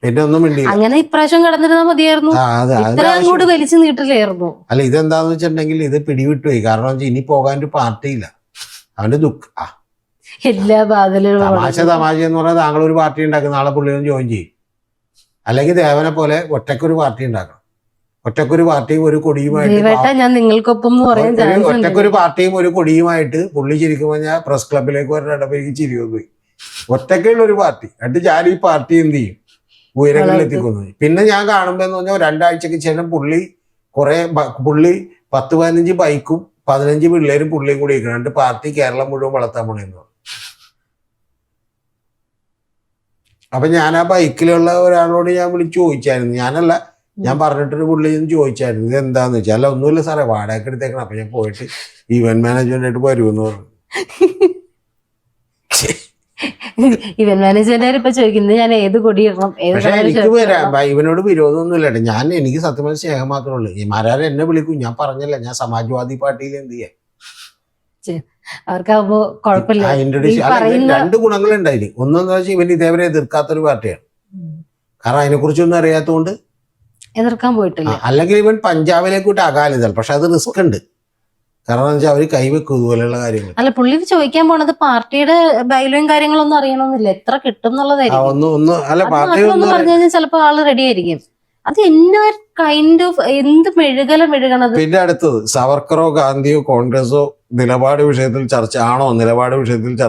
പിന്നെ ഒന്നും വേണ്ടി അങ്ങനെ ഇപ്രാവശ്യം കിടന്നിരുന്നാ മതിയായിരുന്നു. ഇത്ര അങ്ങോട്ട് വലിച്ചു നീട്ടില്ലായിരുന്നു. അല്ല, ഇതെന്താന്ന് വെച്ചിട്ടുണ്ടെങ്കിൽ ഇത് പിടിവിട്ടുപോയി. കാരണം ഇനി പോകാൻ ഒരു പാർട്ടിയില്ല. അവന്റെ ദുഃഖ എല്ലാ ബാധലും തമാശ എന്ന് പറഞ്ഞാൽ താങ്കൾ ഒരു പാർട്ടി ഉണ്ടാക്കും, നാളെ പുള്ളിയൊന്നും ജോയിൻ ചെയ്യും. അല്ലെങ്കിൽ ദേവനെ പോലെ ഒറ്റക്കൊരു പാർട്ടി ഉണ്ടാക്കണം. ഒറ്റക്കൊരു പാർട്ടിയും ഒരു കൊടിയുമായിട്ട് ഞാൻ നിങ്ങൾക്കൊപ്പം ഒറ്റക്കൊരു പാർട്ടിയും ഒരു കൊടിയുമായിട്ട് പുള്ളി ചിരിക്കും പറഞ്ഞാൽ പ്രസ് ക്ലബിലേക്ക് വരണ്ടപ്പോഴേക്ക് ചിരിയൊന്നും പോയി. ഒറ്റക്കുള്ള ഒരു പാർട്ടി എന്നിട്ട് ഞാൻ ഈ പാർട്ടി എന്ത് ചെയ്യും? ഉയരങ്ങളിൽ എത്തിക്കുന്നു. പിന്നെ ഞാൻ കാണുമ്പോ എന്ന് പറഞ്ഞാൽ 2 ആഴ്ചക്ക് ശേഷം പുള്ളി 10-15 ബൈക്കും 15 പിള്ളേരും പുള്ളിയും കൂടി ഇരിക്കുന്നുണ്ട്. പാർട്ടി കേരളം മുഴുവൻ വളർത്താൻ പോണെന്ന് പറഞ്ഞു. അപ്പൊ ഞാൻ ആ ബൈക്കിലുള്ള ഒരാളോട് ഞാൻ വിളിച്ച് ചോദിച്ചായിരുന്നു. ഞാനല്ല, ഞാൻ പറഞ്ഞിട്ടൊരു പുള്ളിന്ന് ചോദിച്ചായിരുന്നു ഇത് എന്താന്ന് വെച്ചാൽ. അല്ല, ഒന്നുമില്ല സാറേ, വാടക എടുത്തേക്കണം. അപ്പൊ ഞാൻ പോയിട്ട് ഇവന്റ് മാനേജ്മെന്റായിട്ട് വരുമെന്ന് പറഞ്ഞു. ഇവന്റ് മാനേജ്മെന്റ് ഇപ്പൊ ചോദിക്കുന്നത് ഞാൻ ഏത് കൊടി ഇടണം. പക്ഷെ എനിക്ക് ഇവനോട് വിരോധമൊന്നുമില്ല. എനിക്ക് സത്യമായ സ്നേഹം മാത്രമേ ഉള്ളൂ. ഈ മാരാരെ എന്നെ വിളിക്കും. ഞാൻ പറഞ്ഞില്ല, ഞാൻ സമാജ്വാദി പാർട്ടിയിൽ എന്ത് ചെയ്യാം. അവർക്കാവുമ്പോ കുഴപ്പമില്ല. 2 ഗുണങ്ങളുണ്ടായില്ല. ഒന്നെന്ന് വെച്ചാൽ ഇവൻ ഇതേവരെ എതിർക്കാത്തൊരു പാർട്ടിയാണ്. കാരണം അതിനെ കുറിച്ചൊന്നും അറിയാത്തതുകൊണ്ട് എതിർക്കാൻ പോയിട്ടില്ല. അല്ലെങ്കിൽ ഇവൻ പഞ്ചാബിലേക്ക് വിട്ട് അകാലിതൽ. പക്ഷെ അത് റിസ്ക് ഉണ്ട്. കാരണം എന്താ വെച്ചാൽ അവര് കൈവെക്കും ഇതുപോലെയുള്ള കാര്യങ്ങൾ. അല്ല, പുള്ളി ചോദിക്കാൻ പോണത് പാർട്ടിയുടെ ബൈലോയും കാര്യങ്ങളൊന്നും അറിയണമെന്നില്ല, എത്ര കിട്ടും എന്നുള്ളതായിരിക്കും. പറഞ്ഞു കഴിഞ്ഞാൽ ചിലപ്പോ ആള് റെഡി ആയിരിക്കും. അത് എന്നാ കൈൻഡ് ഓഫ് എന്ത് മെഴുകണത്. പിന്നെ അടുത്തത് സവർക്കറോ ഗാന്ധിയോ കോൺഗ്രസോ നിലപാട് വിഷയത്തിൽ ചർച്ച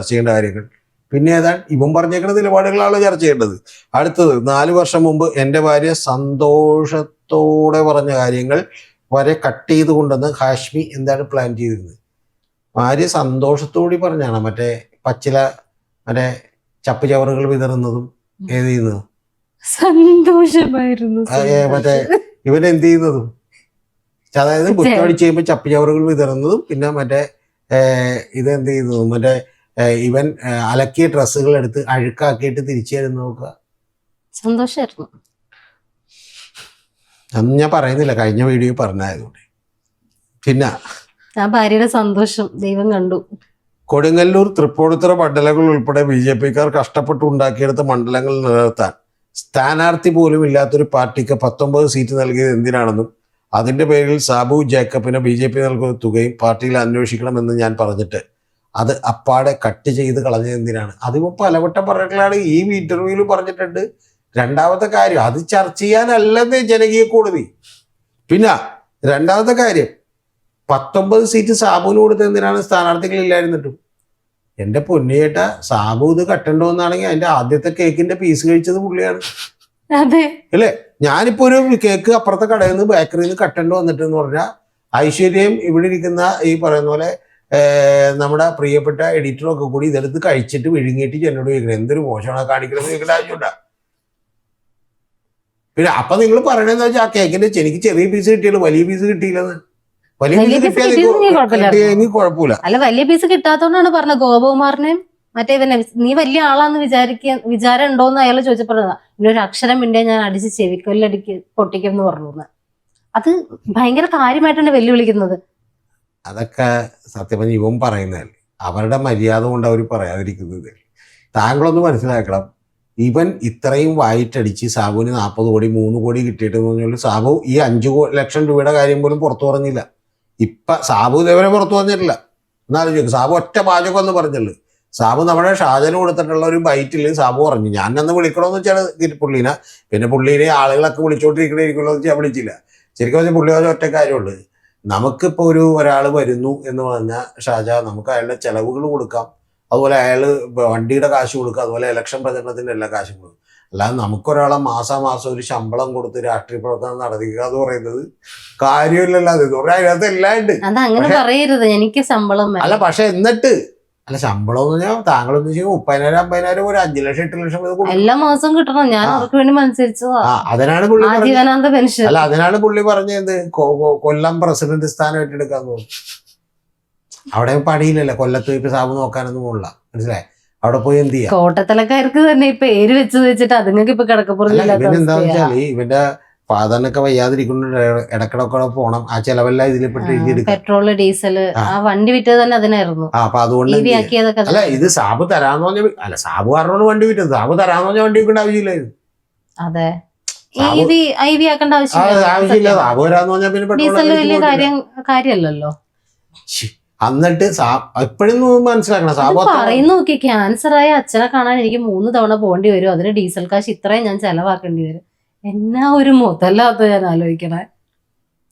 ചെയ്യേണ്ട കാര്യങ്ങൾ. പിന്നെ ഏതാണ് ഇവൻ പറഞ്ഞേക്കുന്ന നിലപാടുകളാണ് ചർച്ച ചെയ്യേണ്ടത്. അടുത്തത് 4 വർഷം മുമ്പ് എൻ്റെ ഭാര്യ സന്തോഷത്തോടെ പറഞ്ഞ കാര്യങ്ങൾ വരെ കട്ട് ചെയ്ത് കൊണ്ടുവന്ന് ഹാഷ്മി എന്താണ് പ്ലാൻ ചെയ്തിരുന്നത്? ഭാര്യ സന്തോഷത്തോടെ പറഞ്ഞാണ് മറ്റേ പച്ചില മറ്റേ ചപ്പ് ചവറുകൾ വിതറുന്നതും ഏത് ചെയ്യുന്നതും സന്തോഷമായിരുന്നു. മറ്റേ ഇവൻ എന്ത് ചെയ്യുന്നതും, അതായത് ബുദ്ധടിച്ച് ചെയ്യുമ്പോൾ ചപ്പ് ചവറുകൾ വിതറുന്നതും പിന്നെ മറ്റേ ഇതെന്ത് ചെയ്യുന്നതും മറ്റേ ഇവൻ അലക്കിയ ഡ്രസ്സുകൾ എടുത്ത് അഴുക്കാക്കിയിട്ട് തിരിച്ചു തരുന്ന നോക്കുക. സന്തോഷമായിരുന്നു. അന്ന് ഞാൻ പറയുന്നില്ല, കഴിഞ്ഞ വീഡിയോ പറഞ്ഞായതുകൊണ്ട്. പിന്നെ ആ ഭാര്യയുടെ സന്തോഷം ദൈവം കണ്ടു. കൊടുങ്ങല്ലൂർ തൃപ്പൂണിത്തുറ മണ്ഡലങ്ങൾ ഉൾപ്പെടെ BJPക്കാർ കഷ്ടപ്പെട്ട് ഉണ്ടാക്കിയെടുത്ത മണ്ഡലങ്ങൾ നിലനിർത്താൻ സ്ഥാനാർത്ഥി പോലും ഇല്ലാത്തൊരു പാർട്ടിക്ക് 19 സീറ്റ് നൽകിയത് എന്തിനാണെന്നും അതിന്റെ പേരിൽ സാബു ജേക്കബിന് BJP നൽകുന്ന തുകയും പാർട്ടിയിൽ അന്വേഷിക്കണമെന്ന് ഞാൻ പറഞ്ഞിട്ട് അത് അപ്പാടെ കട്ട് ചെയ്ത് കളഞ്ഞത് എന്തിനാണ്? അതിപ്പോ പലവട്ടം പറഞ്ഞിട്ടുള്ളതാണ്, ഈ ഇന്റർവ്യൂവിൽ പറഞ്ഞിട്ടുണ്ട്. രണ്ടാമത്തെ കാര്യം, അത് ചർച്ച ചെയ്യാനല്ലെന്നേ ജനകീയ കോടതി. പിന്നെ രണ്ടാമത്തെ കാര്യം, 19 സീറ്റ് സാബുവിന് കൊടുത്ത് എന്തിനാണ് സ്ഥാനാർത്ഥികളില്ലായിരുന്നിട്ടും? എൻ്റെ പൊന്നിയേട്ട, സാബു ഇത് കട്ടണ്ടോന്നാണെങ്കിൽ അതിന്റെ ആദ്യത്തെ കേക്കിന്റെ പീസ് കഴിച്ചത് പുള്ളിയാണ്, അല്ലേ? ഞാനിപ്പോ ഒരു കേക്ക് അപ്പുറത്തെ കടയിൽ നിന്ന് ബേക്കറിയിൽ നിന്ന് കട്ടണ്ട് വന്നിട്ടെന്ന് പറഞ്ഞാൽ ഐശ്വര്യം ഇവിടെ ഇരിക്കുന്ന ഈ പറയുന്ന പോലെ നമ്മുടെ പ്രിയപ്പെട്ട എഡിറ്ററും ഒക്കെ കൂടി ഇതെടുത്ത് കഴിച്ചിട്ട് വിഴുങ്ങിയിട്ട് എന്നോട് ചോദിക്കണം എന്തൊരു മോശമാണ് കാണിക്കണമെന്ന് ചോദിക്കേണ്ട ആവശ്യമുണ്ടാ? പിന്നെ അപ്പൊ നിങ്ങൾ പറയണെന്ന് വെച്ചാൽ ആ കേക്കിന്റെ എനിക്ക് ചെറിയ പീസ് കിട്ടിയല്ലോ, വലിയ പീസ് കിട്ടിയില്ലെന്ന്. വലിയ പീസ് കിട്ടിയാൽ കുഴപ്പമില്ല. അല്ല, വലിയ പീസ് കിട്ടാത്തോണ്ടാണ് പറഞ്ഞത്. ഗോപകുമാറിനെയും മറ്റേ ഇവനെ നീ വലിയ ആളാന്ന് വിചാരം ഉണ്ടോന്ന് അയാൾ ചോദിച്ചപ്പോഴാ ഇന്നൊരു അക്ഷരം മിണ്ടിയാ ഞാൻ അടിച്ച് ചെവിക്കൊല്ലടിക്ക് പൊട്ടിക്കും എന്ന് പറഞ്ഞു. അത് ഭയങ്കര കാര്യമായിട്ടാണ് വെല്ലുവിളിക്കുന്നത്. അതൊക്കെ സത്യം പറഞ്ഞ ഇവൻ പറയുന്നതല്ലേ, അവരുടെ മര്യാദ കൊണ്ട് അവർ പറയാതിരിക്കുന്നത്. താങ്കളൊന്ന് മനസ്സിലാക്കണം, ഇവൻ ഇത്രയും വായിട്ടടിച്ച് സാബുവിന് 40 കോടി 3 കോടി കിട്ടിയിട്ടെന്ന് പറഞ്ഞാൽ സാബു ഈ 5 ലക്ഷം രൂപയുടെ കാര്യം പോലും പുറത്തു പറഞ്ഞില്ല. ഇപ്പൊ സാബു ഇതേവരെ പുറത്തു പറഞ്ഞിട്ടില്ല. എന്നാലും സാബു ഒറ്റ പാചകം എന്ന് പറഞ്ഞുള്ളൂ. സാബു നമ്മുടെ ഷാജന് കൊടുത്തിട്ടുള്ള ഒരു ബൈറ്റിൽ സാബു പറഞ്ഞു ഞാൻ അന്ന് വിളിക്കണമെന്ന് വെച്ചാൽ പുള്ളീനെ, പിന്നെ പുള്ളീനെ ആളുകളൊക്കെ വിളിച്ചോണ്ടിരിക്കണേരിക്കുമല്ലോ എന്ന് വെച്ചാൽ വിളിച്ചില്ല. ശരിക്കും പറഞ്ഞാൽ പുള്ളി പറഞ്ഞ ഒറ്റ കാര്യമുള്ളൂ, നമുക്കിപ്പോൾ ഒരാൾ വരുന്നു എന്ന് പറഞ്ഞാൽ ഷാജ നമുക്ക് അയാളുടെ ചെലവുകൾ കൊടുക്കാം, അതുപോലെ അയാൾ വണ്ടിയുടെ കാശ് കൊടുക്കുക, അതുപോലെ ഇലക്ഷൻ പ്രചരണത്തിൻ്റെ എല്ലാ കാശും കൊടുക്കും. അല്ലാതെ നമുക്കൊരാളെ മാസം ഒരു ശമ്പളം കൊടുത്ത് രാഷ്ട്രീയ പ്രവർത്തനം നടത്തിക്കുക എന്ന് പറയുന്നത് കാര്യമില്ലല്ലോ. അത് അതിനകത്ത് എല്ലാം ഉണ്ട്. പറയരുത് എനിക്ക് ശമ്പളം അല്ല, പക്ഷെ എന്നിട്ട് അല്ല ശമ്പളം എന്ന് പറഞ്ഞാൽ താങ്കളെന്ന് വെച്ചാൽ 30,000 50,000 ഒരു 5 ലക്ഷം 8 ലക്ഷം എല്ലാ മാസവും കിട്ടണം. ഞാൻ അവർക്ക് വേണ്ടി മത്സരിച്ചതാ. അതിനാണ് പുള്ളി പെൻഷൻ. അല്ല, അതിനാണ് പുള്ളി പറഞ്ഞത് കൊല്ലം പ്രസിഡന്റ് സ്ഥാനം ഏറ്റെടുക്കാന്ന് തോന്നുന്നു. അവിടെ പണിയില്ലല്ലോ, കൊല്ലത്ത് ഇപ്പൊ സാബു നോക്കാനൊന്നും പോകില്ല, മനസ്സിലായി? അവിടെ പോയി എന്ത് ചെയ്യാം? കോട്ടത്തലക്കാർക്ക് തന്നെ ഈ പേര് വെച്ചിട്ട് അതുങ്ങൾക്ക് ഇപ്പൊ എന്താ വെച്ചാല് ഇവന്റെ ഫാദറിനൊക്കെ വയ്യാതിരിക്കുന്ന ഇടക്കിടക്കൊക്കെ പോണം, ആ ചെലവെല്ലാം ഇതിൽ പെട്രോള് ഡീസൽ ആ വണ്ടി വിറ്റത് തന്നെ അതിനായിരുന്നു. അപ്പൊ അതുകൊണ്ട് അല്ല ഇത് സാബു തരാന്ന് പറഞ്ഞ അല്ല സാബു പറഞ്ഞ വണ്ടി വിറ്റത്, സാബു തരാന്ന് പറഞ്ഞ വണ്ടി വെക്കേണ്ട ആവശ്യമില്ലായിരുന്നു. അതെ, ആവശ്യമില്ല. സാബു തരാന്ന് പറഞ്ഞാൽ പിന്നെ ഡീസൽ വലിയ കാര്യമല്ലല്ലോ. എന്നിട്ട് എപ്പോഴും മനസ്സിലാക്കണം, സാബു പറയുന്ന നോക്കി ക്യാൻസർ ആയ അച്ഛനെ കാണാൻ എനിക്ക് 3 തവണ പോകേണ്ടി വരും, അതിന് ഡീസൽ കാശ് ഇത്രയും ഞാൻ ചെലവാക്കേണ്ടി വരും. എന്നാ ഒരു മുതലാത്ത ഞാൻ ആലോചിക്കണേ.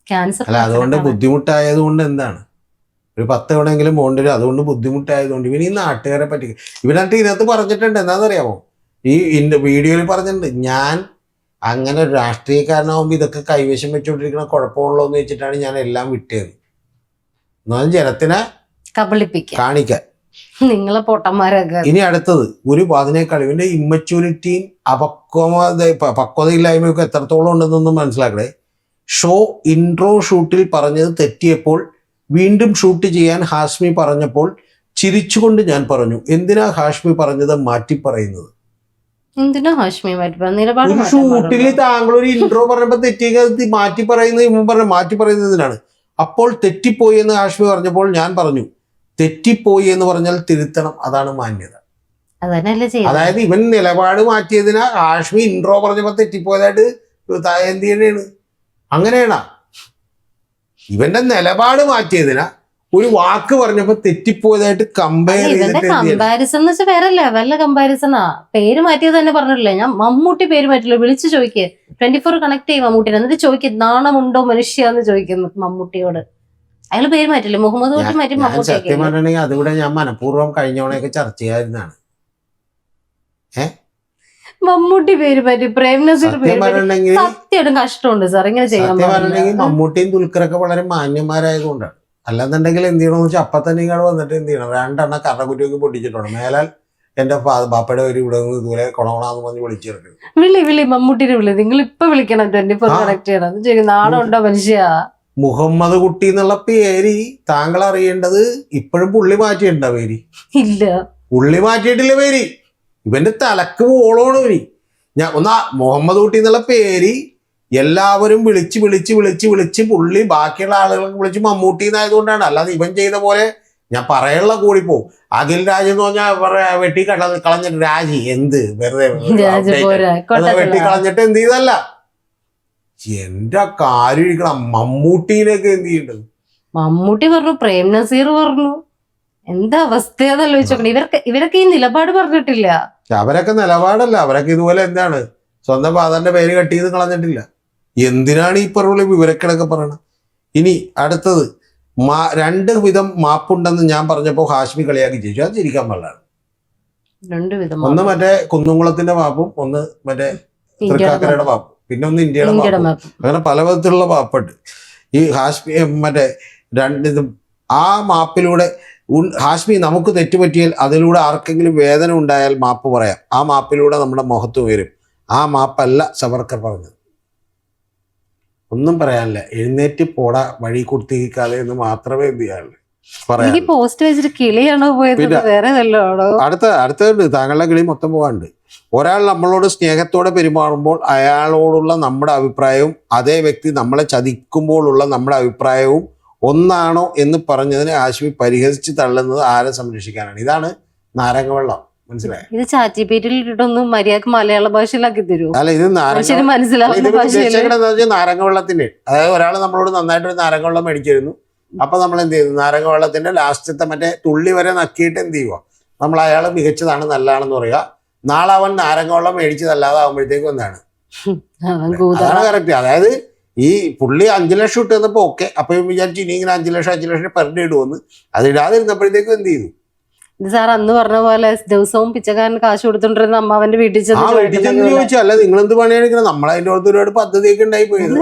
ക്യാൻസർ അല്ല, അതുകൊണ്ട് ബുദ്ധിമുട്ടായത് കൊണ്ട് എന്താണ് ഒരു 10 തവണയെങ്കിലും പോകേണ്ടി വരും. അതുകൊണ്ട് ബുദ്ധിമുട്ടായതുകൊണ്ട് ഇവൻ ഈ നാട്ടുകാരെ പറ്റി ഇവനായിട്ട് ഇതിനകത്ത് പറഞ്ഞിട്ടുണ്ട്. എന്താണെന്നറിയാമോ, ഈ വീഡിയോയിൽ പറഞ്ഞിട്ടുണ്ട്, ഞാൻ അങ്ങനെ ഒരു രാഷ്ട്രീയക്കാരനാവുമ്പോൾ ഇതൊക്കെ കൈവശം വെച്ചുകൊണ്ടിരിക്കുന്ന കുഴപ്പമുള്ളൂ എന്ന് വെച്ചിട്ടാണ് ഞാൻ എല്ലാം വിട്ടത്. എന്നാൽ ജനത്തിനെ കാണിക്കാൻ നിങ്ങളെ പൊട്ടന്മാരൊക്കെ. ഇനി അടുത്തത് ഒരു അതിനേക്കാൾ ഇവന്റെ ഇമ്മച്യൂരിറ്റിയും പക്വതയില്ലായ്മയൊക്കെ എത്രത്തോളം ഉണ്ടെന്നൊന്നും മനസ്സിലാക്കണേ. ഇൻട്രോ ഷൂട്ടിൽ പറഞ്ഞത് തെറ്റിയപ്പോൾ വീണ്ടും ഷൂട്ട് ചെയ്യാൻ ഹാഷ്മി പറഞ്ഞപ്പോൾ ചിരിച്ചുകൊണ്ട് ഞാൻ പറഞ്ഞു, എന്തിനാ ഹാഷ്മി പറഞ്ഞത് മാറ്റി പറയുന്നത്? എന്തിനാ ഹാഷ്മി ഒരു ഷൂട്ടിൽ താങ്കൾ ഒരു ഇൻട്രോ പറഞ്ഞപ്പോ തെറ്റിയത് മാറ്റി പറയുന്നത് ഇവൻ പറഞ്ഞു മാറ്റി പറയുന്നത് എന്തിനാണ്? അപ്പോൾ തെറ്റിപ്പോയി എന്ന് ഹാഷ്മി പറഞ്ഞപ്പോൾ ഞാൻ പറഞ്ഞു തെറ്റിപ്പോയി എന്ന് പറഞ്ഞാൽ തിരുത്തണം, അതാണ് മാന്യത. അതായത് ഇവൻ നിലപാട് മാറ്റിയതിനാ ഹാഷ്മി ഇൻട്രോ പറഞ്ഞപ്പോ തെറ്റിപ്പോയതായിട്ട് എന്ത് ചെയ്യണേണ്? അങ്ങനെയാണോ? ഇവന്റെ നിലപാട് മാറ്റിയതിനാ ഒരു വാക്ക് പറഞ്ഞപ്പോ തെറ്റിപ്പോയതായിട്ട് കമ്പയർ കമ്പാരിസൺ എന്ന് വെച്ചാൽ വേറെ ലെവലിലെ കമ്പാരിസണാ. പേര് മാറ്റിയത് തന്നെ പറഞ്ഞിട്ടില്ലേ, ഞാൻ മമ്മൂട്ടി പേര് മാറ്റില്ല, വിളിച്ചു ചോദിക്കേ 24 കണക്ട് ചെയ്യും മമ്മൂട്ടിനെ. എന്നിട്ട് ചോദിക്കും നാണമുണ്ടോ മനുഷ്യ എന്ന് ചോദിക്കുന്നു മമ്മൂട്ടിയോട്. അയാൾ പേര് മാറ്റില്ലേ, മുഹമ്മദ് തൊട്ട് മാറ്റി സത്യം മമ്മൂട്ടിയൊക്കെ. പറഞ്ഞിട്ടുണ്ടെങ്കിൽ അതുകൂടെ ഞാൻ മനഃപൂർവ്വം കഴിഞ്ഞവണയൊക്കെ ചർച്ച ചെയ്യാതിരുന്നാണ്. മമ്മൂട്ടി പേര് മാറ്റി, പ്രേം നസീർ പേര് സത്യം മാറ്റി. പറഞ്ഞിട്ടുണ്ടെങ്കിൽ സത്യമായിട്ടും കഷ്ടമുണ്ട് സാർ, ഇങ്ങനെ ചെയ്യാൻ സത്യം പാടില്ല. പറഞ്ഞിട്ടുണ്ടെങ്കിൽ മമ്മൂട്ടിയും ദുൽഖറൊക്കെ വളരെ മാന്യന്മാരായതുകൊണ്ടാണ്. അല്ലാന്നുണ്ടെങ്കിൽ എന്ത് ചെയ്യണമെന്ന് വെച്ചാൽ അപ്പൊ തന്നെ ഇങ്ങോട്ട് വന്നിട്ട് എന്ത് ചെയ്യണം, 2 എണ്ണം കറകുറ്റിയൊക്കെ പൊട്ടിച്ചിട്ടുണ്ട്. മേലാൽ എന്റെ ബാപ്പയുടെ ഒരു ഇവിടെ നിന്ന് ഇതുപോലെ കൊണകൊണാന്ന് പറഞ്ഞ് വിളിച്ചിറക്കും. വിളി മമ്മൂട്ടിനെ വിളി, നിങ്ങൾ ഇപ്പൊ വിളിക്കണം 24 കണക്ട് ചെയ്യണം. അത് ചോദിക്കും നാണമുണ്ടോ മനുഷ്യ. മുഹമ്മദ് കുട്ടി എന്നുള്ള പേര് താങ്കൾ അറിയേണ്ടത് ഇപ്പോഴും പുള്ളി മാറ്റിയിട്ടുണ്ടോ പേര്? ഇല്ല, പുള്ളി മാറ്റിയിട്ടില്ല പേര്. ഇവന്റെ തലക്ക് പോളോണ് പേര്. ഞാൻ മുഹമ്മദ് കുട്ടി എന്നുള്ള പേര് എല്ലാവരും വിളിച്ച് വിളിച്ച് വിളിച്ച് വിളിച്ച് പുള്ളി ബാക്കിയുള്ള ആളുകളെ വിളിച്ച് മമ്മൂട്ടി എന്നായതുകൊണ്ടാണ്. അല്ലാതെ ഇവൻ ചെയ്ത പോലെ ഞാൻ പറയാനുള്ള കൂടിപ്പോവും. അഖിൽ രാജ് എന്ന് പറഞ്ഞാൽ വെട്ടി കളഞ്ഞിട്ട് രാജി എന്ത് വെറുതെ വെട്ടി കളഞ്ഞിട്ട് എന്ത് ചെയ്തല്ല. എന്റെ കാര്യം ഇരിക്കണം. മമ്മൂട്ടീനൊക്കെ എന്ത് ചെയ്യേണ്ടത്? മമ്മൂട്ടി പറഞ്ഞു, പ്രേം നസീർ പറഞ്ഞു. എന്താ അവസ്ഥയാന്നല്ലോ ചോദിച്ചോക്കണേ. ഇവരൊക്കെ ഈ നിലപാട് പറഞ്ഞിട്ടില്ല. അവരൊക്കെ നിലപാടല്ല, അവരൊക്കെ ഇതുപോലെ എന്താണ് സ്വന്തം ഫാദറിന്റെ പേര് കട്ട് ചെയ്ത് കളഞ്ഞിട്ടില്ല. എന്തിനാണ് ഈ പറഞ്ഞ വിവരക്കിടൊക്കെ പറയണത്? ഇനി അടുത്തത് 2 വിധം മാപ്പുണ്ടെന്ന് ഞാൻ പറഞ്ഞപ്പോ ഹാഷ്മി കളിയാക്കി ചോദിച്ചു. അത് ചിരിക്കാൻ പാടില്ലാണ്. 2 വിധം, ഒന്ന് മറ്റേ കുന്നുംകുളത്തിന്റെ മാപ്പും, ഒന്ന് മറ്റേ തൃക്കാക്കരയുടെ മാപ്പും, പിന്നെ ഒന്ന് ഇന്ത്യയുടെ മാപ്പും. അങ്ങനെ പല വിധത്തിലുള്ള മാപ്പുണ്ട്. ഈ ഹാഷ്മി മറ്റേ 2 ഇതും ആ മാപ്പിലൂടെ ഹാഷ്മി നമുക്ക് തെറ്റുപറ്റിയാൽ അതിലൂടെ ആർക്കെങ്കിലും വേദന ഉണ്ടായാൽ മാപ്പ് പറയാം. ആ മാപ്പിലൂടെ നമ്മുടെ മുഖത്ത് വരും. ആ മാപ്പല്ല സവർക്കർ പറഞ്ഞത്. ഒന്നും പറയാനില്ല. എഴുന്നേറ്റ് പോടാ വഴി കുത്തിക്കാതെ എന്ന് മാത്രമേ എന്ത് ചെയ്യാനുള്ളൂ പറയാം. പോസ്റ്റ് വെച്ചിട്ട് കിളിയാണോ പോയത്? വേറെ അടുത്തുണ്ട്. താങ്കളുടെ കിളി മൊത്തം പോകാണ്ട്. ഒരാൾ നമ്മളോട് സ്നേഹത്തോടെ പെരുമാറുമ്പോൾ അയാളോടുള്ള നമ്മുടെ അഭിപ്രായവും അതേ വ്യക്തി നമ്മളെ ചതിക്കുമ്പോഴുള്ള നമ്മുടെ അഭിപ്രായവും ഒന്നാണോ എന്ന് പറഞ്ഞതിനെ ഹാഷ്മി പരിഹസിച്ച് തള്ളുന്നത് ആരെ സംരക്ഷിക്കാനാണ്? ഇതാണ് നാരങ്ങ വെള്ളം. മനസ്സിലായോ? ഇത് ചാറ്റിപ്പേറ്റിൽ ഇട്ടൊന്നും മര്യാദക്ക് മലയാള ഭാഷയിലാക്കി തരൂ. അല്ല, ഇത് മനസ്സിലാവുന്ന നാരങ്ങ വെള്ളത്തിന്റെ, അതായത് ഒരാൾ നമ്മളോട് നന്നായിട്ടൊരു നാരങ്ങ വെള്ളം മേടിച്ചിരുന്നു. അപ്പൊ നമ്മൾ എന്ത് ചെയ്തു? നാരങ്ങ വെള്ളത്തിന്റെ ലാസ്റ്റത്തെ മറ്റേ തുള്ളി വരെ നക്കിയിട്ട് എന്ത് ചെയ്യുക? നമ്മൾ അയാൾ മികച്ചതാണ് നല്ലതാണെന്ന് പറയുക. നാളെ അവൻ നാരങ്ങ വെള്ളം മേടിച്ചതല്ലാതെ ആകുമ്പോഴത്തേക്കും എന്താണ്? അതാണ് കറക്റ്റ്. അതായത് ഈ പുള്ളി 5 ലക്ഷം ഇട്ട് തന്നപ്പോ ഓക്കെ, അപ്പൊ വിചാരിച്ചു ഇനി ഇങ്ങനെ 5 ലക്ഷം പെർ ഡേ ഇടുവന്ന്. അത് ഇടാതിരുന്നപ്പോഴത്തേക്കും എന്ത് ചെയ്തു? സാർ അന്ന് പറഞ്ഞ പോലെ ദിവസവും പിച്ചക്കാരന് കാശ് കൊടുത്തോണ്ടിരുന്ന അമ്മാവന്റെ വീട്ടിൽ ചോദിച്ചു. അല്ല, നിങ്ങൾ എന്ത് പണിയാണ് നമ്മളതിന്റെ അടുത്ത് ഒരുപാട് പദ്ധതിയൊക്കെ ഉണ്ടായി പോയത്.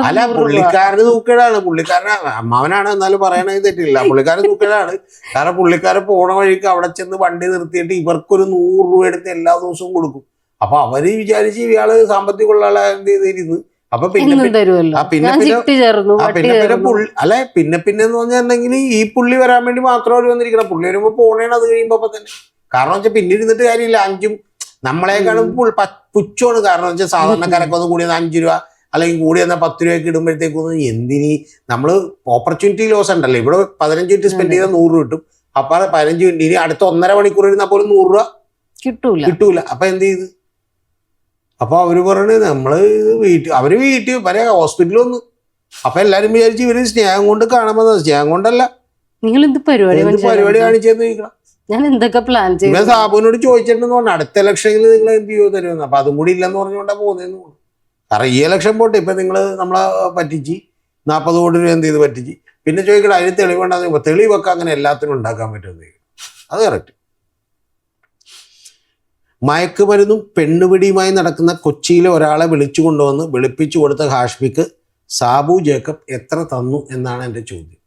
അല്ല, പുള്ളിക്കാരന് തൂക്കേടാണ്. പുള്ളിക്കാരന് അമ്മാവനാണ് എന്നാലും പറയണത് തെറ്റില്ല. പുള്ളിക്കാരൻ തൂക്കേടാണ്. കാരണം പുള്ളിക്കാരൻ പോണ വഴിക്ക് അവിടെ ചെന്ന് വണ്ടി നിർത്തിയിട്ട് ഇവർക്കൊരു 100 രൂപ എടുത്ത് എല്ലാ ദിവസവും കൊടുക്കും. അപ്പൊ അവര് വിചാരിച്ച് ഇയാള് സാമ്പത്തികമുള്ള ആളെ എന്ത് ചെയ്തിരുന്നു. അപ്പൊ പിന്നെ എന്ന് പറഞ്ഞിട്ടുണ്ടെങ്കിൽ ഈ പുള്ളി വരാൻ വേണ്ടി മാത്രം അവർ വന്നിരിക്കണം. പുള്ളി വരുമ്പോ പോണേണ് അത് കഴിയുമ്പോ തന്നെ. കാരണം വെച്ചാൽ പിന്നെ ഇരുന്നിട്ട് കാര്യമില്ല. 5ഉം നമ്മളെക്കാളും പുച്ഛമാണ്. കാരണം വെച്ചാൽ സാധാരണക്കാരൊക്കെ ഒന്ന് കൂടി 5 രൂപ അല്ലെങ്കിൽ കൂടി എന്നാൽ 10 രൂപയൊക്കെ ഇടുമ്പോഴത്തേക്കൊന്നും എന്തിനി നമ്മള് ഓപ്പർച്യൂണിറ്റി ലോസ് ഉണ്ടല്ലോ. ഇവിടെ 15 മിനിറ്റ് സ്പെൻഡ് ചെയ്താൽ 100 രൂപ കിട്ടും. അപ്പൊ 15 മിനിറ്റ് ഇനി അടുത്ത 1.5 മണിക്കൂർ ഇരുന്നാൽ പോലും 100 രൂപ കിട്ടൂല. അപ്പൊ എന്ത് ചെയ്ത്? അപ്പൊ അവര് പറയണത് നമ്മള് അവര് വീട്ടിൽ വരെ ഹോസ്പിറ്റലിൽ വന്നു. അപ്പൊ എല്ലാരും വിചാരിച്ചു ഇവര് സ്നേഹം കൊണ്ട് കാണുമ്പോ, സ്നേഹം കൊണ്ടല്ല. നിങ്ങൾ എന്ത് പരിപാടി കാണിച്ചെന്ന് ചോദിക്കണം. ഞാൻ എന്തൊക്കെ പ്ലാൻ ചെയ്തു? ഞാൻ സാബുവിനോട് ചോദിച്ചിട്ടുണ്ടെന്ന് പറഞ്ഞു അടുത്ത ഇലക്ഷനിൽ നിങ്ങൾ എന്ത് ചെയ്യോ തരുമെന്ന്. അപ്പൊ അതും കൂടി ഇല്ലെന്ന് പറഞ്ഞുകൊണ്ടാ പോകുന്നതെന്ന് പറഞ്ഞു. കാരണം ഈ ഇലക്ഷൻ പോട്ടെ, ഇപ്പൊ നിങ്ങള് നമ്മളെ പറ്റിച്ച് 40 കോടി രൂപ എന്ത് ചെയ്ത് പറ്റിച്ച്. പിന്നെ ചോദിക്കണം അതിന് തെളിവുണ്ടാകുന്ന തെളിവൊക്കെ അങ്ങനെ എല്ലാത്തിനും ഉണ്ടാക്കാൻ പറ്റുമെന്ന്. അത് കറക്റ്റ്. മയക്കുമരുന്നും പെണ്ണുപിടിയുമായി നടക്കുന്ന കൊച്ചിയിലെ ഒരാളെ വിളിച്ചു കൊണ്ടുവന്ന് വെളുപ്പിച്ചു കൊടുത്ത ഹാഷ്മിക്ക് സാബു ജേക്കബ് എത്ര തന്നു എന്നാണ് എൻ്റെ ചോദ്യം.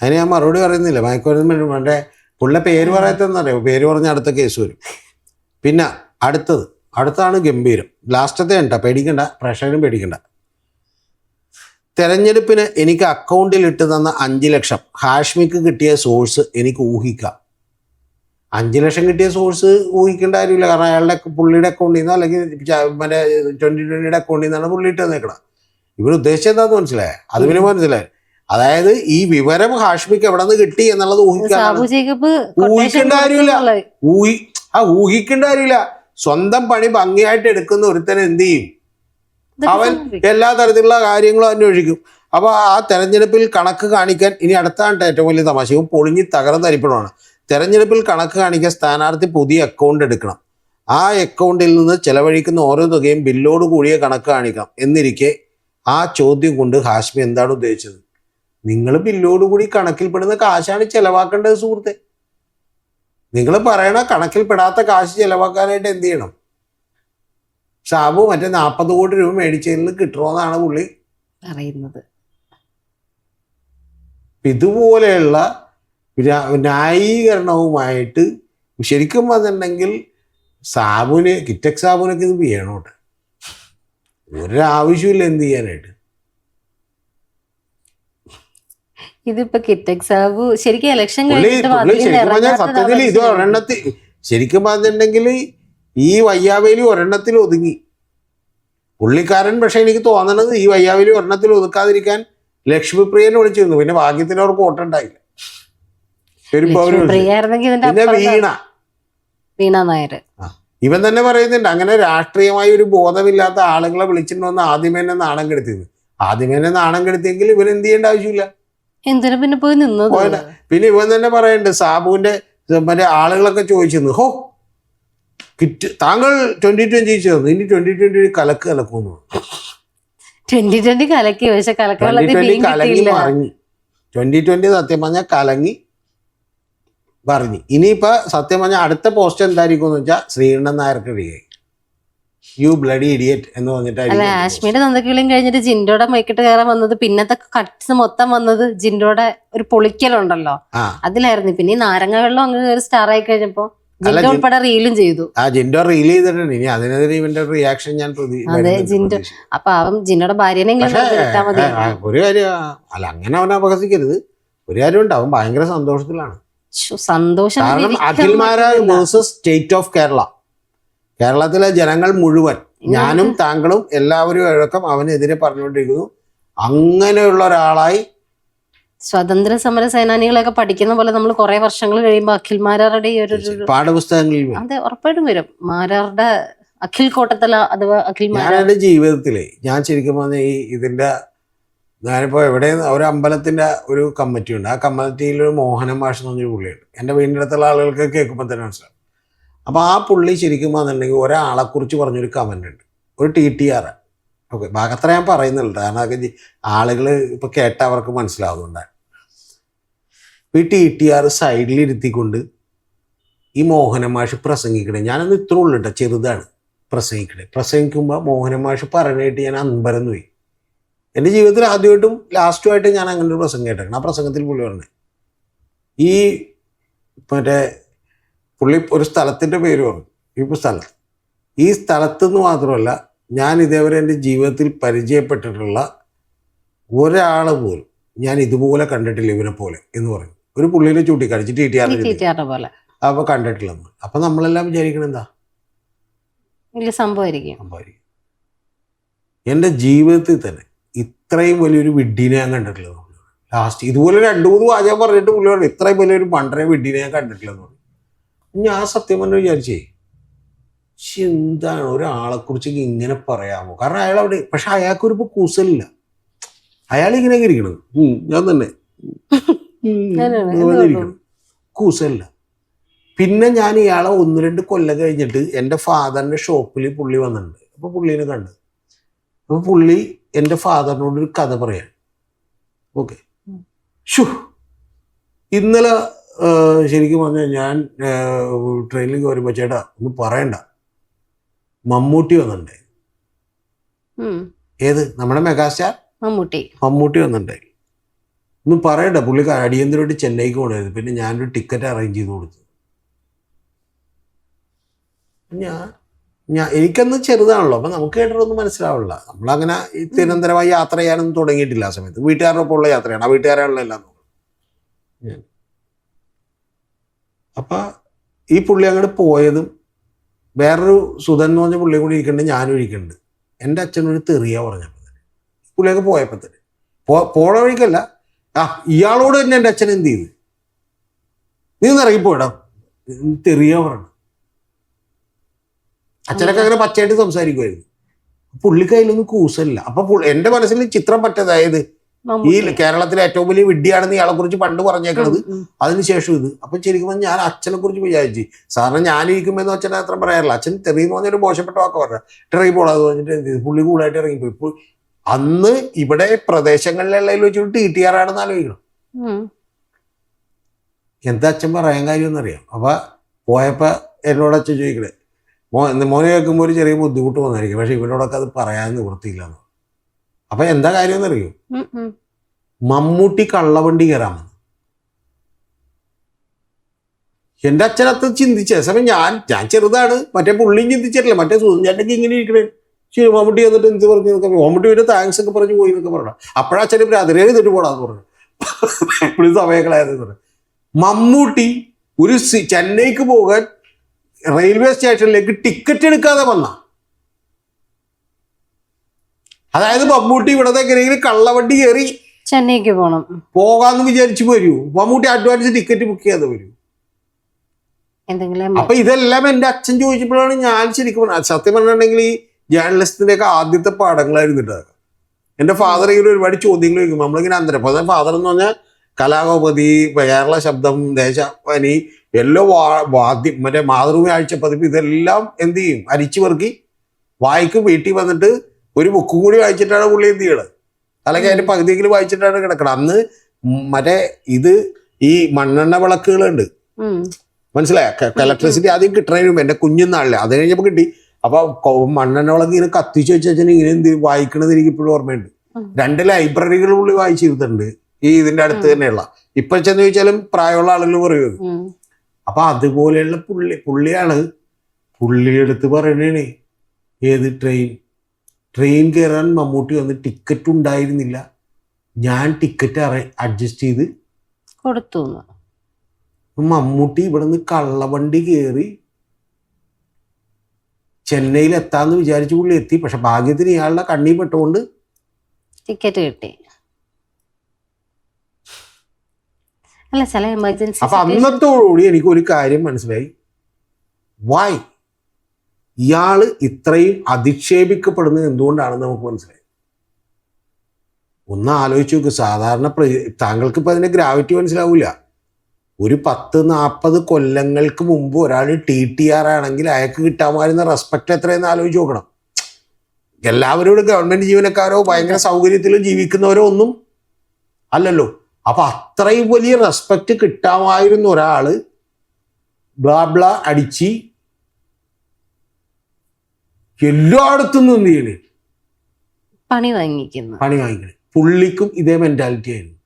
അതിന് ഞാൻ മറുപടി പറയുന്നില്ല. മയക്കുമരുന്ന് മറ്റേ പുള്ള പേര് പറയത്തെന്നറിയോ? പേര് പറഞ്ഞ അടുത്ത കേസ് വരും. പിന്നെ അടുത്താണ് ഗംഭീരം. ലാസ്റ്റത്തെ ഉണ്ട, പേടിക്കണ്ട, പ്രേക്ഷകനും പേടിക്കണ്ട. തെരഞ്ഞെടുപ്പിന് എനിക്ക് അക്കൗണ്ടിൽ ഇട്ട് തന്ന 5 ലക്ഷം ഹാഷ്മിക്ക് കിട്ടിയ സോഴ്സ് എനിക്ക് ഊഹിക്കാം. 5 ലക്ഷം കിട്ടിയ സോഴ്സ് ഊഹിക്കേണ്ട കാര്യമില്ല. കാരണം അയാളുടെ പുള്ളിയുടെ അക്കൗണ്ടിൽ നിന്നോ അല്ലെങ്കിൽ മറ്റേ 2020 അക്കൗണ്ടിൽ നിന്നാണ് പുള്ളി ഇട്ട് തന്നേക്കണം. ഇവർ ഉദ്ദേശിച്ചത് എന്താന്ന് മനസ്സിലായേ? അത് പിന്നെ മനസ്സിലായി. അതായത് ഈ വിവരം ഹാഷ്മിക്ക് എവിടെ നിന്ന് കിട്ടി എന്നുള്ളത് ഊഹിക്കേണ്ട കാര്യമില്ല. ഊഹിക്കേണ്ട കാര്യമില്ല. സ്വന്തം പണി ഭംഗിയായിട്ട് എടുക്കുന്ന ഒരുത്തനെ എന്ത് ചെയ്യും? അവൻ എല്ലാ തരത്തിലുള്ള കാര്യങ്ങളും അന്വേഷിക്കും. അപ്പൊ ആ തെരഞ്ഞെടുപ്പിൽ കണക്ക് കാണിക്കാൻ ഇനി അടുത്താണ് ഏറ്റവും വലിയ തമാശയും പൊളിഞ്ഞ് തകർന്ന് തരിപ്പണമാണ്. തെരഞ്ഞെടുപ്പിൽ കണക്ക് കാണിക്കാൻ സ്ഥാനാർത്ഥി പുതിയ അക്കൗണ്ട് എടുക്കണം. ആ അക്കൗണ്ടിൽ നിന്ന് ചെലവഴിക്കുന്ന ഓരോ തുകയും ബില്ലോട് കൂടിയ കണക്ക് കാണിക്കാം എന്നിരിക്കെ ആ ചോദ്യം കൊണ്ട് ഹാഷ്മി എന്താണ് ഉദ്ദേശിച്ചത്? നിങ്ങൾ ബില്ലോട് കൂടി കണക്കിൽപ്പെടുന്ന കാശാണ് ചെലവാക്കേണ്ടത് സുഹൃത്തെ. നിങ്ങൾ പറയണ കണക്കിൽപ്പെടാത്ത കാശ് ചെലവാക്കാനായിട്ട് എന്ത് ചെയ്യണം? ഷാബു മറ്റേ 40 കോടി രൂപ മേടിച്ചതിൽ നിന്ന് കിട്ടണമെന്നാണ് പുള്ളി പറയുന്നത്. ഇതുപോലെയുള്ള ന്യായീകരണവുമായിട്ട് ശരിക്കും പറഞ്ഞിട്ടുണ്ടെങ്കിൽ സാബുന് കിറ്റക് സാബുനൊക്കെ ഇത് ചെയ്യണോട്ടെ. ഒരാവശ്യമില്ല എന്ത് ചെയ്യാനായിട്ട്. ഇതിപ്പോ കിറ്റക് സാബു ശരിക്കും ഇലക്ഷൻ സത്യത്തിൽ ഇത് ഒരെണ്ണത്തിൽ ശരിക്കും പറഞ്ഞിട്ടുണ്ടെങ്കിൽ ഈ വയ്യാവേലി ഒരെണ്ണത്തിൽ ഒതുങ്ങി പുള്ളിക്കാരൻ. പക്ഷെ എനിക്ക് തോന്നണത് ഈ വയ്യാവേലി ഒരെണ്ണത്തിൽ ഒതുക്കാതിരിക്കാൻ ലക്ഷ്മിപ്രിയനെ വിളിച്ചിരുന്നു. പിന്നെ ഭാഗ്യത്തിന് അവർക്ക് വോട്ടുണ്ടായില്ല. പിന്നെ വീണ നായർ ഇവൻ തന്നെ പറയുന്നുണ്ട് അങ്ങനെ രാഷ്ട്രീയമായി ഒരു ബോധമില്ലാത്ത ആളുകളെ വിളിച്ചിട്ട് വന്ന് ആദ്യമേ തന്നെ നാണം കെടുത്തിയത്. ആദ്യമേ തന്നെ നാണം കെടുത്തിയെങ്കിൽ ഇവൻ എന്ത് ചെയ്യേണ്ട ആവശ്യമില്ല. എന്തിനാ പിന്നെ പോയി നിന്നത്? പിന്നെ ഇവൻ തന്നെ പറയുന്നുണ്ട് സാബുവിന്റെ മറ്റേ ആളുകളൊക്കെ ചോദിച്ചിരുന്നു, ഹോ കിറ്റ് താങ്കൾ 2020 ചേർന്നു, ഇനി 2020 കലക്ക് കലക്കുന്നു. 2020 കലക്കി, പക്ഷെ 2020 കലങ്ങി മറിഞ്ഞു. 2020 സത്യം പറഞ്ഞാൽ കലങ്ങി പറഞ്ഞു. ഇനിയിപ്പോ സത്യം പറഞ്ഞാൽ അടുത്ത പോസ്റ്റ് എന്തായിരിക്കും എന്ന് വെച്ചാൽ ശ്രീകണ്ഠൻ നായർക്ക് ഇടുകയായി യു ബ്ലഡി ഇഡിയറ്റ് എന്ന് അല്ല ഹാഷ്മിയുടെ നന്ദക്കിളിയും കഴിഞ്ഞിട്ട് ജിൻഡോടെ മൈക്കിട്ട് കയറാൻ വന്നത്. പിന്നത്തെ കട്ട്സ് മൊത്തം വന്നത് ജിൻഡോടെ ഒരു പൊളിക്കലുണ്ടല്ലോ അതിലായിരുന്നു. പിന്നെ ഈ നാരങ്ങ വെള്ളം അങ്ങനെ ഒരു സ്റ്റാർ ആയി കഴിഞ്ഞപ്പോ ജിൻഡോ ഉൾപ്പെടെ റീലും ചെയ്തു. ജിൻഡോ റീൽ ചെയ്തിട്ടുണ്ട്. ഇനി അതിനെതിരെ ഇവന്റെ റിയാക്ഷൻ ഞാൻ അതെ ജിൻഡോ. അപ്പൊ അവൻ ജിൻഡോടെ ഭാര്യനെ കിട്ടാൻ മതി. ഒരു കാര്യം അല്ല, അങ്ങനെ അവനെ അപഹസിക്കരുത്. ഒരു കാര്യം ഉണ്ട്, അവൻ ഭയങ്കര സന്തോഷത്തിലാണ്. സന്തോഷം. കാരണം Akhil Marar versus state of Kerala, കേരളത്തിലെ ജനങ്ങൾ മുഴുവൻ, ഞാനും താങ്കളും എല്ലാവരും അടക്കം അവനെതിരെ പറഞ്ഞുകൊണ്ടിരിക്കുന്നു. അങ്ങനെയുള്ള ഒരാളായി സ്വതന്ത്ര സമര സേനാനികളൊക്കെ പഠിക്കുന്ന പോലെ നമ്മൾ കുറെ വർഷങ്ങൾ കഴിയുമ്പോൾ അഖിൽമാരാറുടെ ഈ ഒരു പാഠപുസ്തകങ്ങളിൽ അതെ ഉറപ്പായിട്ടും വരും. മാരാറുടെ അഖിൽ കോട്ടത്തല അഥവാ ഞാൻ എൻ്റെ ജീവിതത്തിലെ ഞാൻ ശരിക്കും പറഞ്ഞ ഇതിന്റെ ഞാനിപ്പോൾ എവിടെ ഒരു അമ്പലത്തിന്റെ ഒരു കമ്മിറ്റി ഉണ്ട്. ആ കമ്മിറ്റിയിൽ ഒരു മോഹനം മാഷ് എന്ന് പറഞ്ഞൊരു പുള്ളിയുണ്ട്. എൻ്റെ വീടിൻ്റെ അടുത്തുള്ള ആളുകൾക്ക് കേൾക്കുമ്പോൾ തന്നെ മനസ്സിലാവും. അപ്പോൾ ആ പുള്ളി ശരിക്കും പറഞ്ഞിട്ടുണ്ടെങ്കിൽ ഒരാളെക്കുറിച്ച് പറഞ്ഞൊരു കമൻ്റ് ഉണ്ട്, ഒരു TTR. ഓക്കെ, ഭാഗത്ര ഞാൻ പറയുന്നുണ്ട് കാരണം അതൊക്കെ ആളുകൾ ഇപ്പോൾ കേട്ട അവർക്ക് മനസ്സിലാവുന്നുണ്ടാണ്. ഈ TTR സൈഡിലിരുത്തിക്കൊണ്ട് ഈ മോഹനം മാഷ് പ്രസംഗിക്കണേ, ഞാനൊന്ന് ഇത്ര ഉള്ളു കേട്ടോ, ചെറുതാണ് പ്രസംഗിക്കുമ്പോൾ മോഹനം മാഷ് പറഞ്ഞിട്ട് ഞാൻ അൻപരന്ന് പോയി. എൻ്റെ ജീവിതത്തിൽ ആദ്യമായിട്ടും ലാസ്റ്റുമായിട്ട് ഞാൻ അങ്ങനെ ഒരു പ്രസംഗം കേട്ടേക്കണം. ആ പ്രസംഗത്തിൽ പുള്ളി പറഞ്ഞു, ഈ മറ്റേ പുള്ളി ഒരു സ്ഥലത്തിൻ്റെ പേര് പറഞ്ഞു. ഇപ്പോൾ ഈ സ്ഥലത്തുനിന്ന് മാത്രമല്ല, ഞാൻ ഇതേവരെ എൻ്റെ ജീവിതത്തിൽ പരിചയപ്പെട്ടിട്ടുള്ള ഒരാൾ പോലും ഞാൻ ഇതുപോലെ കണ്ടിട്ടില്ല ഇവനെ പോലെ എന്ന് പറഞ്ഞു. ഒരു പുള്ളിനെ ചൂണ്ടിക്കാണിച്ച് TTR പോലെ അപ്പോൾ കണ്ടിട്ടില്ലെന്ന്. അപ്പം നമ്മളെല്ലാം വിചാരിക്കണം എന്താ സംഭവമായിരിക്കും. എൻ്റെ ജീവിതത്തിൽ തന്നെ ഇത്രയും വലിയൊരു വിഡ്ഢിനെ ഞാൻ കണ്ടിട്ടില്ലെന്ന് പറഞ്ഞു. ലാസ്റ്റ് ഇതുപോലെ 2-3 വാചകം പറഞ്ഞിട്ട് പുള്ളി പറഞ്ഞു ഇത്രയും വലിയൊരു മണ്ടനെ വിഡ്ഢിനെ ഞാൻ കണ്ടിട്ടില്ലെന്ന് പറഞ്ഞു. ഞാൻ സത്യം പറഞ്ഞു വിചാരിച്ചേ, എന്താണ് ഒരാളെക്കുറിച്ച് ഇങ്ങനെ പറയാമോ? കാരണം അയാൾ അവിടെ, പക്ഷെ അയാൾക്കൊരു ഇപ്പോൾ കൂസലില്ല. അയാൾ ഇങ്ങനെയൊക്കെ ഇരിക്കണം, ഞാൻ തന്നെ കൂസലില്ല. പിന്നെ ഞാൻ ഇയാളെ 1-2 കൊല്ലം കഴിഞ്ഞിട്ട് എൻ്റെ ഫാദറിൻ്റെ ഷോപ്പിൽ പുള്ളി വന്നിട്ടുണ്ട്. അപ്പോൾ പുള്ളീനെ കണ്ടു. അപ്പോൾ പുള്ളി എൻ്റെ ഫാദറിനോടൊരു കഥ പറയാൻ. ഓക്കെ, ഇന്നലെ ശരിക്കും പറഞ്ഞാൽ ഞാൻ ട്രെയിനിൽ കയറുമ്പോൾ ചേട്ടാ ഒന്നും പറയണ്ട, മമ്മൂട്ടി വന്നിട്ടുണ്ടായി. ഏത് നമ്മുടെ മെഗാസ്റ്റാർ മമ്മൂട്ടി വന്നിട്ടുണ്ടായി. ഒന്നും പറയണ്ട, പുള്ളി അടിയന്തരമായിട്ട് ചെന്നൈക്ക് പോകണമായിരുന്നു. പിന്നെ ഞാനൊരു ടിക്കറ്റ് അറേഞ്ച് ചെയ്ത് കൊടുത്തു. എനിക്കന്ന് ചെറുതാണല്ലോ, അപ്പം നമുക്ക് കേട്ടിട്ടൊന്നും മനസ്സിലാവില്ല. നമ്മളങ്ങനെ ഈ തിരുവനന്തപുരമായി യാത്ര ചെയ്യാനൊന്നും തുടങ്ങിയിട്ടില്ല ആ സമയത്ത്. വീട്ടുകാരുടെ ഒപ്പം ഉള്ള യാത്രയാണ്, ആ വീട്ടുകാരാണല്ലോ എല്ലാം നോക്കുന്നത്. അപ്പം ഈ പുള്ളി അങ്ങോട്ട് പോയതും വേറൊരു സുധൻ എന്ന് പറഞ്ഞ പുള്ളിയും കൂടി ഇരിക്കുന്നുണ്ട്, ഞാനും ഇരിക്കുന്നുണ്ട്. എൻ്റെ അച്ഛനൊരു തെറിയ പറഞ്ഞപ്പോൾ തന്നെ പുള്ളിയൊക്കെ പോയപ്പോൾ തന്നെ പോണ വഴിക്കല്ല, ഇയാളോട് തന്നെ എൻ്റെ അച്ഛൻ എന്ത് ചെയ്തു, നീ ഒന്ന് ഇറങ്ങിപ്പോയിടാ, തെറിയ പറഞ്ഞു. അച്ഛനൊക്കെ അങ്ങനെ പച്ചയായിട്ട് സംസാരിക്കുമായിരുന്നു. പുള്ളിക്ക് അതിലൊന്നും കൂസലില്ല. അപ്പൊ എൻ്റെ മനസ്സിൽ ചിത്രം പറ്റതായത് ഈ കേരളത്തിലെ ഏറ്റവും വലിയ വിഡ്ഢിയാണെന്ന് ഇയാളെ കുറിച്ച് പണ്ട് പറഞ്ഞേക്കണത്. അതിനുശേഷം ഇത്. അപ്പൊ ശരിക്കും പറഞ്ഞാൽ ഞാൻ അച്ഛനെ കുറിച്ച് വിചാരിച്ചു. സാറിന് ഞാനിരിക്കുമെന്ന് അച്ഛനെ അത്ര പറയാറില്ല. അച്ഛൻ തെറിയെന്ന് പറഞ്ഞൊരു മോശപ്പെട്ട വാക്ക് പറഞ്ഞ ഇറങ്ങി പോടാന്ന് പറഞ്ഞിട്ട് പുള്ളി കൂടായിട്ട് ഇറങ്ങിപ്പോയി. ഇപ്പോൾ അന്ന് ഇവിടെ പ്രദേശങ്ങളിലുള്ള വെച്ചിട്ട് TTR ആണെന്ന് ആലോചിക്കണം. എന്താ അച്ഛൻ പറയാൻ കാര്യമെന്നറിയാം. അപ്പൊ പോയപ്പോ എന്നോട് അച്ഛൻ ചോദിക്കണേ, മോനെ കേൾക്കുമ്പോൾ ഒരു ചെറിയ ബുദ്ധിമുട്ട് വന്നായിരിക്കും, പക്ഷെ ഇവനോടൊക്കെ അത് പറയാൻ നിവൃത്തിയില്ല. അപ്പൊ എന്താ കാര്യം എന്നറിയോ? മമ്മൂട്ടി കള്ളവണ്ടി കയറാമെന്ന് എന്റെ അച്ഛനത്ത് ചിന്തിച്ച സമയം ഞാൻ ചെറുതാണ്, മറ്റേ പുള്ളിയും ചിന്തിച്ചിട്ടില്ല. മറ്റേ ചേട്ടക്ക് ഇങ്ങനെ ഇരിക്കണേ. ശരി, മമ്മൂട്ടി വന്നിട്ട് എന്ത് പറഞ്ഞു? മമ്മൂട്ടി പിന്നെ താങ്ക്സ് ഒക്കെ പറഞ്ഞു പോയി എന്നൊക്കെ പറഞ്ഞു. അപ്പോഴച്ഛനും അതിരേ ചെയ്തിട്ട് പോടാന്ന് പറഞ്ഞു. എപ്പോഴും സമയങ്ങളായെന്ന് പറഞ്ഞു. മമ്മൂട്ടി ഒരു ചെന്നൈക്ക് പോകാൻ റെയിൽവേ സ്റ്റേഷനിലേക്ക് ടിക്കറ്റ് എടുക്കാതെ വന്ന, അതായത് മമ്മൂട്ടി ഇവിടത്തെ എങ്ങനെയെങ്കിലും കള്ളവണ്ടി കയറി ചെന്നൈക്ക് പോകാന്ന് വിചാരിച്ചു വരൂ. മമ്മൂട്ടി അഡ്വാൻസ് ടിക്കറ്റ് ബുക്ക് ചെയ്യാതെ വരൂ. അപ്പൊ ഇതെല്ലാം എന്റെ അച്ഛൻ ചോദിച്ചപ്പോഴാണ് ഞാൻ ശരിക്കും സത്യം പറഞ്ഞിട്ടുണ്ടെങ്കിൽ ഈ ജേർണലിസ്റ്റിന്റെ ഒക്കെ ആദ്യത്തെ പാഠങ്ങളായിരുന്നു ഇട്ടത്. എന്റെ ഫാദർ ഇങ്ങനെ ഒരുപാട് ചോദ്യങ്ങൾ ചോദിക്കും. നമ്മളിങ്ങനെ അന്തരം ഫാദർ എന്ന് പറഞ്ഞാൽ കലാകൗമുദി, കേരള ശബ്ദം, ദേശാഭിമാനി, എല്ലോ വാദ്യം, മറ്റേ മാതൃഭൂമി ആഴ്ചപ്പതിപ്പ്, ഇതെല്ലാം എന്ത് ചെയ്യും? അരിച്ചു പെറുക്കി വായിക്കും. വീട്ടിൽ വന്നിട്ട് ഒരു ബുക്കും കൂടി വായിച്ചിട്ടാണ് പുള്ളി എന്ത് ചെയ്യണത്, അല്ലെങ്കിൽ അതിന്റെ പകുതിയെങ്കിലും വായിച്ചിട്ടാണ് കിടക്കണം. അന്ന് മറ്റേ ഇത് ഈ മണ്ണെണ്ണ വിളക്കുകളുണ്ട്, മനസ്സിലായ? ഇലക്ട്രിസിറ്റി ആദ്യം കിട്ടണതിന് എന്റെ കുഞ്ഞുനാളില്, അത് കഴിഞ്ഞപ്പോൾ കിട്ടി. അപ്പൊ മണ്ണെണ്ണ വിളക്ക് ഇങ്ങനെ കത്തിച്ച് വെച്ചാൽ ഇങ്ങനെ എന്ത് വായിക്കണത് എനിക്ക് ഇപ്പോഴും ഓർമ്മയുണ്ട്. 2 ലൈബ്രറികൾ പുള്ളി വായിച്ചിരുന്നുണ്ട് ഈ ഇതിന്റെ അടുത്ത് തന്നെയുള്ള. ഇപ്പൊ ചെന്ന് ചോദിച്ചാലും പ്രായമുള്ള ആളുകൾ പറയുന്നത്. അപ്പൊ അതുപോലെയുള്ള പുള്ളിയാണ് പുള്ളിയെടുത്ത് പറയണേ. ഏത് ട്രെയിൻ കയറാൻ മമ്മൂട്ടി വന്ന് ടിക്കറ്റ് ഉണ്ടായിരുന്നില്ല, ഞാൻ ടിക്കറ്റ് അഡ്ജസ്റ്റ് ചെയ്ത് കൊടുത്തു. മമ്മൂട്ടി ഇവിടെ നിന്ന് കള്ളവണ്ടി കയറി ചെന്നൈയിൽ എത്താന്ന് വിചാരിച്ചു പുള്ളി എത്തി. പക്ഷെ ഭാഗ്യത്തിന് ഇയാളുടെ കണ്ണി പെട്ടുകൊണ്ട് ടിക്കറ്റ് കിട്ടി. അല്ല, ചില എമർജൻസി. അപ്പൊ അന്നത്തോടുകൂടി എനിക്ക് ഒരു കാര്യം മനസ്സിലായി. വൈ ഇയാള് ഇത്രയും അധിക്ഷേപിക്കപ്പെടുന്നത് എന്തുകൊണ്ടാണെന്ന് നമുക്ക് മനസ്സിലായി. ഒന്ന് ആലോചിച്ച് നോക്ക്. സാധാരണ താങ്കൾക്ക് ഇപ്പൊ അതിന്റെ ഗ്രാവിറ്റി മനസ്സിലാവൂല. ഒരു 10-40 കൊല്ലങ്ങൾക്ക് മുമ്പ് ഒരാൾ TTR ആണെങ്കിൽ അയാൾക്ക് കിട്ടാമായിരുന്ന റെസ്പെക്ട് എത്രയെന്ന് ആലോചിച്ച് നോക്കണം. എല്ലാവരും ഗവൺമെന്റ് ജീവനക്കാരോ ഭയങ്കര സൗകര്യത്തിലോ ജീവിക്കുന്നവരോ ഒന്നും അല്ലല്ലോ. അപ്പൊ അത്രയും വലിയ റെസ്പെക്ട് കിട്ടാമായിരുന്ന ഒരാള് ബ്ലാ അടിച്ച് എല്ലായിടത്തും നിന്ന് ചെയ്യണേ, പണി വാങ്ങിക്കണേ. പുള്ളിക്കും ഇതേ മെന്റാലിറ്റി ആയിരുന്നു.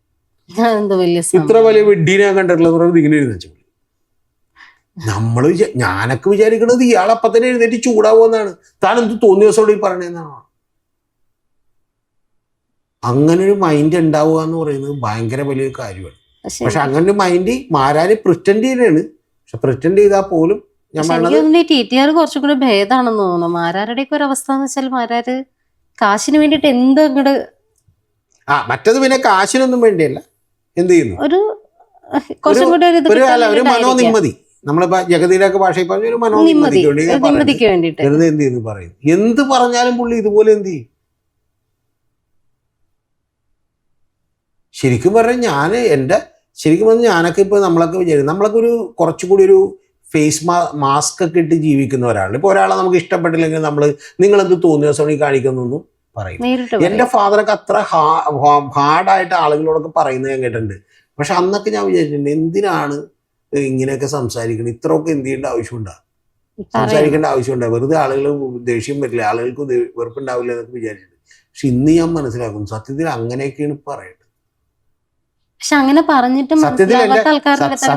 ഇത്ര വലിയ വെഡ്ഡിനെ കണ്ടിട്ടുള്ളത് ഇങ്ങനെ എഴുന്നേച്ചു. ഞാനൊക്കെ വിചാരിക്കണത് ഇയാളപ്പം തന്നെ എഴുന്നേറ്റ് ചൂടാവുമെന്നാണ്. താൻ എന്ത് തോന്നിയ ദിവസത്തോടെ ഈ പറയണെന്നാണ്. അങ്ങനെ ഒരു മൈൻഡ് ഉണ്ടാവുക എന്ന് പറയുന്നത് ഭയങ്കര വലിയൊരു കാര്യമാണ്. പക്ഷെ അങ്ങനെ ഒരു മൈൻഡ് മാരാര് പ്രിറ്റൻഡ് ചെയ്യണാണ്. പക്ഷെ പ്രിറ്റൻഡ് ചെയ്താൽ പോലും ഞാൻ TTR കുറച്ചും കൂടെ ഭേദമാണെന്ന് തോന്നുന്നു. മാരാരുടെ ഒക്കെ ഒരു അവസ്ഥ എന്ന് വെച്ചാൽ മാരാര് കാശിന് വേണ്ടിട്ട് എന്ത് അങ്ങോട്ട് മറ്റത് പിന്നെ കാശിനൊന്നും വേണ്ടിയല്ല, എന്ത് ചെയ്യുന്നു, ഒരു മനോനിമ്മതി. നമ്മളിപ്പോ ജഗതിയുടെ ഒക്കെ ഭാഷയിൽ പറഞ്ഞ ഒരു മനോനിമ്മതിക്ക് വേണ്ടിട്ട് എന്ത് ചെയ്യുന്നു പറയും. എന്ത് പറഞ്ഞാലും പുള്ളി ഇതുപോലെ എന്ത് ചെയ്യും. ശരിക്കും പറഞ്ഞാൽ ശരിക്കും പറഞ്ഞാൽ ഞാനൊക്കെ ഇപ്പൊ നമ്മളൊക്കെ വിചാരിക്കും നമ്മളൊക്കെ ഒരു കുറച്ചുകൂടി ഒരു ഫേസ് മാസ്ക് ഒക്കെ ഇട്ട് ജീവിക്കുന്ന ഒരാളാണ്. ഇപ്പൊ ഒരാളെ നമുക്ക് ഇഷ്ടപ്പെട്ടില്ലെങ്കിൽ നിങ്ങളെന്ത് തോന്നിയ ദിവസം ഈ കാണിക്കുന്നൊന്നും പറയും. എന്റെ ഫാദറൊക്കെ അത്ര ഹാർഡായിട്ട് ആളുകളോടൊക്കെ പറയുന്നത് ഞാൻ കേട്ടിട്ടുണ്ട്. പക്ഷെ അന്നൊക്കെ ഞാൻ വിചാരിച്ചിട്ടുണ്ട് എന്തിനാണ് ഇങ്ങനെയൊക്കെ സംസാരിക്കണം, ഇത്രയൊക്കെ എന്ത് ചെയ്യേണ്ട ആവശ്യമുണ്ടാ, സംസാരിക്കേണ്ട ആവശ്യമുണ്ടാ, വെറുതെ ആളുകൾ ദേഷ്യം വരില്ല, ആളുകൾക്ക് വെറുപ്പുണ്ടാവില്ല എന്നൊക്കെ വിചാരിച്ചിട്ടുണ്ട്. പക്ഷെ ഇന്ന് ഞാൻ മനസ്സിലാക്കുന്നു സത്യത്തിൽ അങ്ങനെയൊക്കെയാണ് പറയേണ്ടത്.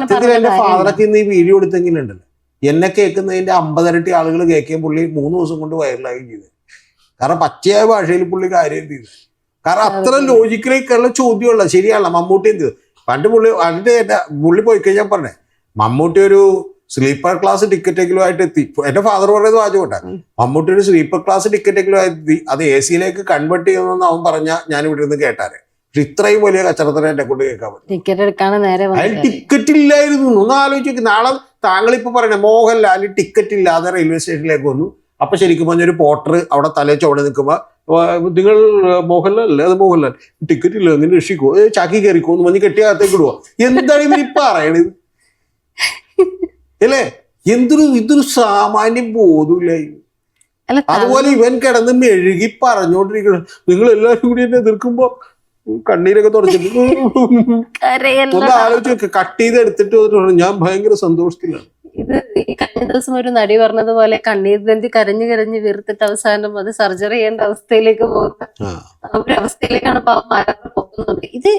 സത്യത്തിൽ എന്റെ ഫാദറൊക്കെ ഇന്ന് ഈ വീഡിയോ എടുത്തെങ്കിലുണ്ടല്ലോ, എന്നെ കേൾക്കുന്നതിന്റെ 50 ഇരട്ടി ആളുകൾ കേൾക്കുകയും പുള്ളി 3 ദിവസം കൊണ്ട് വൈറലാകുകയും ചെയ്തത്. കാരണം പച്ചയായ ഭാഷയിൽ പുള്ളി കാര്യം ചെയ്തു. കാരണം അത്ര ലോജിക്കലേക്കുള്ള ചോദ്യമുള്ള ശരിയല്ല. മമ്മൂട്ടി എന്ത് ചെയ്തു പണ്ട് പുള്ളി പോയി കഴിഞ്ഞാൽ പറഞ്ഞേ, മമ്മൂട്ടി ഒരു സ്ലീപ്പർ ക്ലാസ് ടിക്കറ്റെങ്കിലും ആയിട്ട് എത്തി. എന്റെ ഫാദർ പറയുന്നത് വാചകോട്ടെ, മമ്മൂട്ടി ഒരു സ്ലീപ്പർ ക്ലാസ് ടിക്കറ്റെങ്കിലും ആയിട്ട് അത് AC-യിലേക്ക് കൺവേർട്ട് ചെയ്യുമെന്ന് അവൻ പറഞ്ഞാൽ ഞാൻ ഇവിടെ നിന്ന് കേട്ടാരെ. പക്ഷെ ഇത്രയും വലിയ കച്ചറത്തിനെ എന്നെ കൊണ്ട് കേൾക്കാൻ പറ്റും. ടിക്കറ്റ് ഇല്ലായിരുന്നു. ഒന്ന് ആലോചിച്ച് നോക്കി. നാളെ താങ്കളിപ്പോ പറയണേ മോഹൻലാൽ ടിക്കറ്റ് ഇല്ലാതെ റെയിൽവേ സ്റ്റേഷനിലേക്ക് വന്നു. അപ്പൊ ശരിക്കും പറഞ്ഞൊരു പോർട്ടർ അവിടെ തലേ ചുവടെ നിൽക്കുമ്പോ നിങ്ങൾ മോഹൻലാൽ അല്ലേ, അത് മോഹൻലാൽ ടിക്കറ്റ് ഇല്ല അങ്ങനെ രക്ഷിക്കോ, ചാക്കി കയറിക്കോ എന്ന് പറഞ്ഞ് കെട്ടിയകത്തേക്ക് ഇടുവോ? എന്താണ് ഇവര് പറയണത് അല്ലേ? ഇതൊരു സാമാന്യം ബോധമില്ല. അതുപോലെ ഇവൻ കിടന്ന് മെഴുകി പറഞ്ഞോണ്ടിരിക്കണം, നിങ്ങൾ എല്ലാവരും കൂടി എന്നെ എതിർക്കുമ്പോ കണ്ണീരൊക്കെ തുടച്ചിട്ട് ഒന്ന് ആലോചിച്ച് കട്ട് ചെയ്ത് എടുത്തിട്ട് വന്നിട്ട് ഞാൻ ഭയങ്കര സന്തോഷത്തിലാണ്. ഇത് കഴിഞ്ഞ ദിവസം ഒരു നടി പറഞ്ഞതുപോലെ കണ്ണീർ ഗ്രന്ഥി കരഞ്ഞു കരഞ്ഞ് വീർത്തിട്ട് അവസാനം അത് സർജറി ചെയ്യേണ്ട അവസ്ഥയിലേക്ക് പോകുന്ന ആ ഒരു അവസ്ഥയിലേക്കാണ് പോകുന്നത്. ഇത്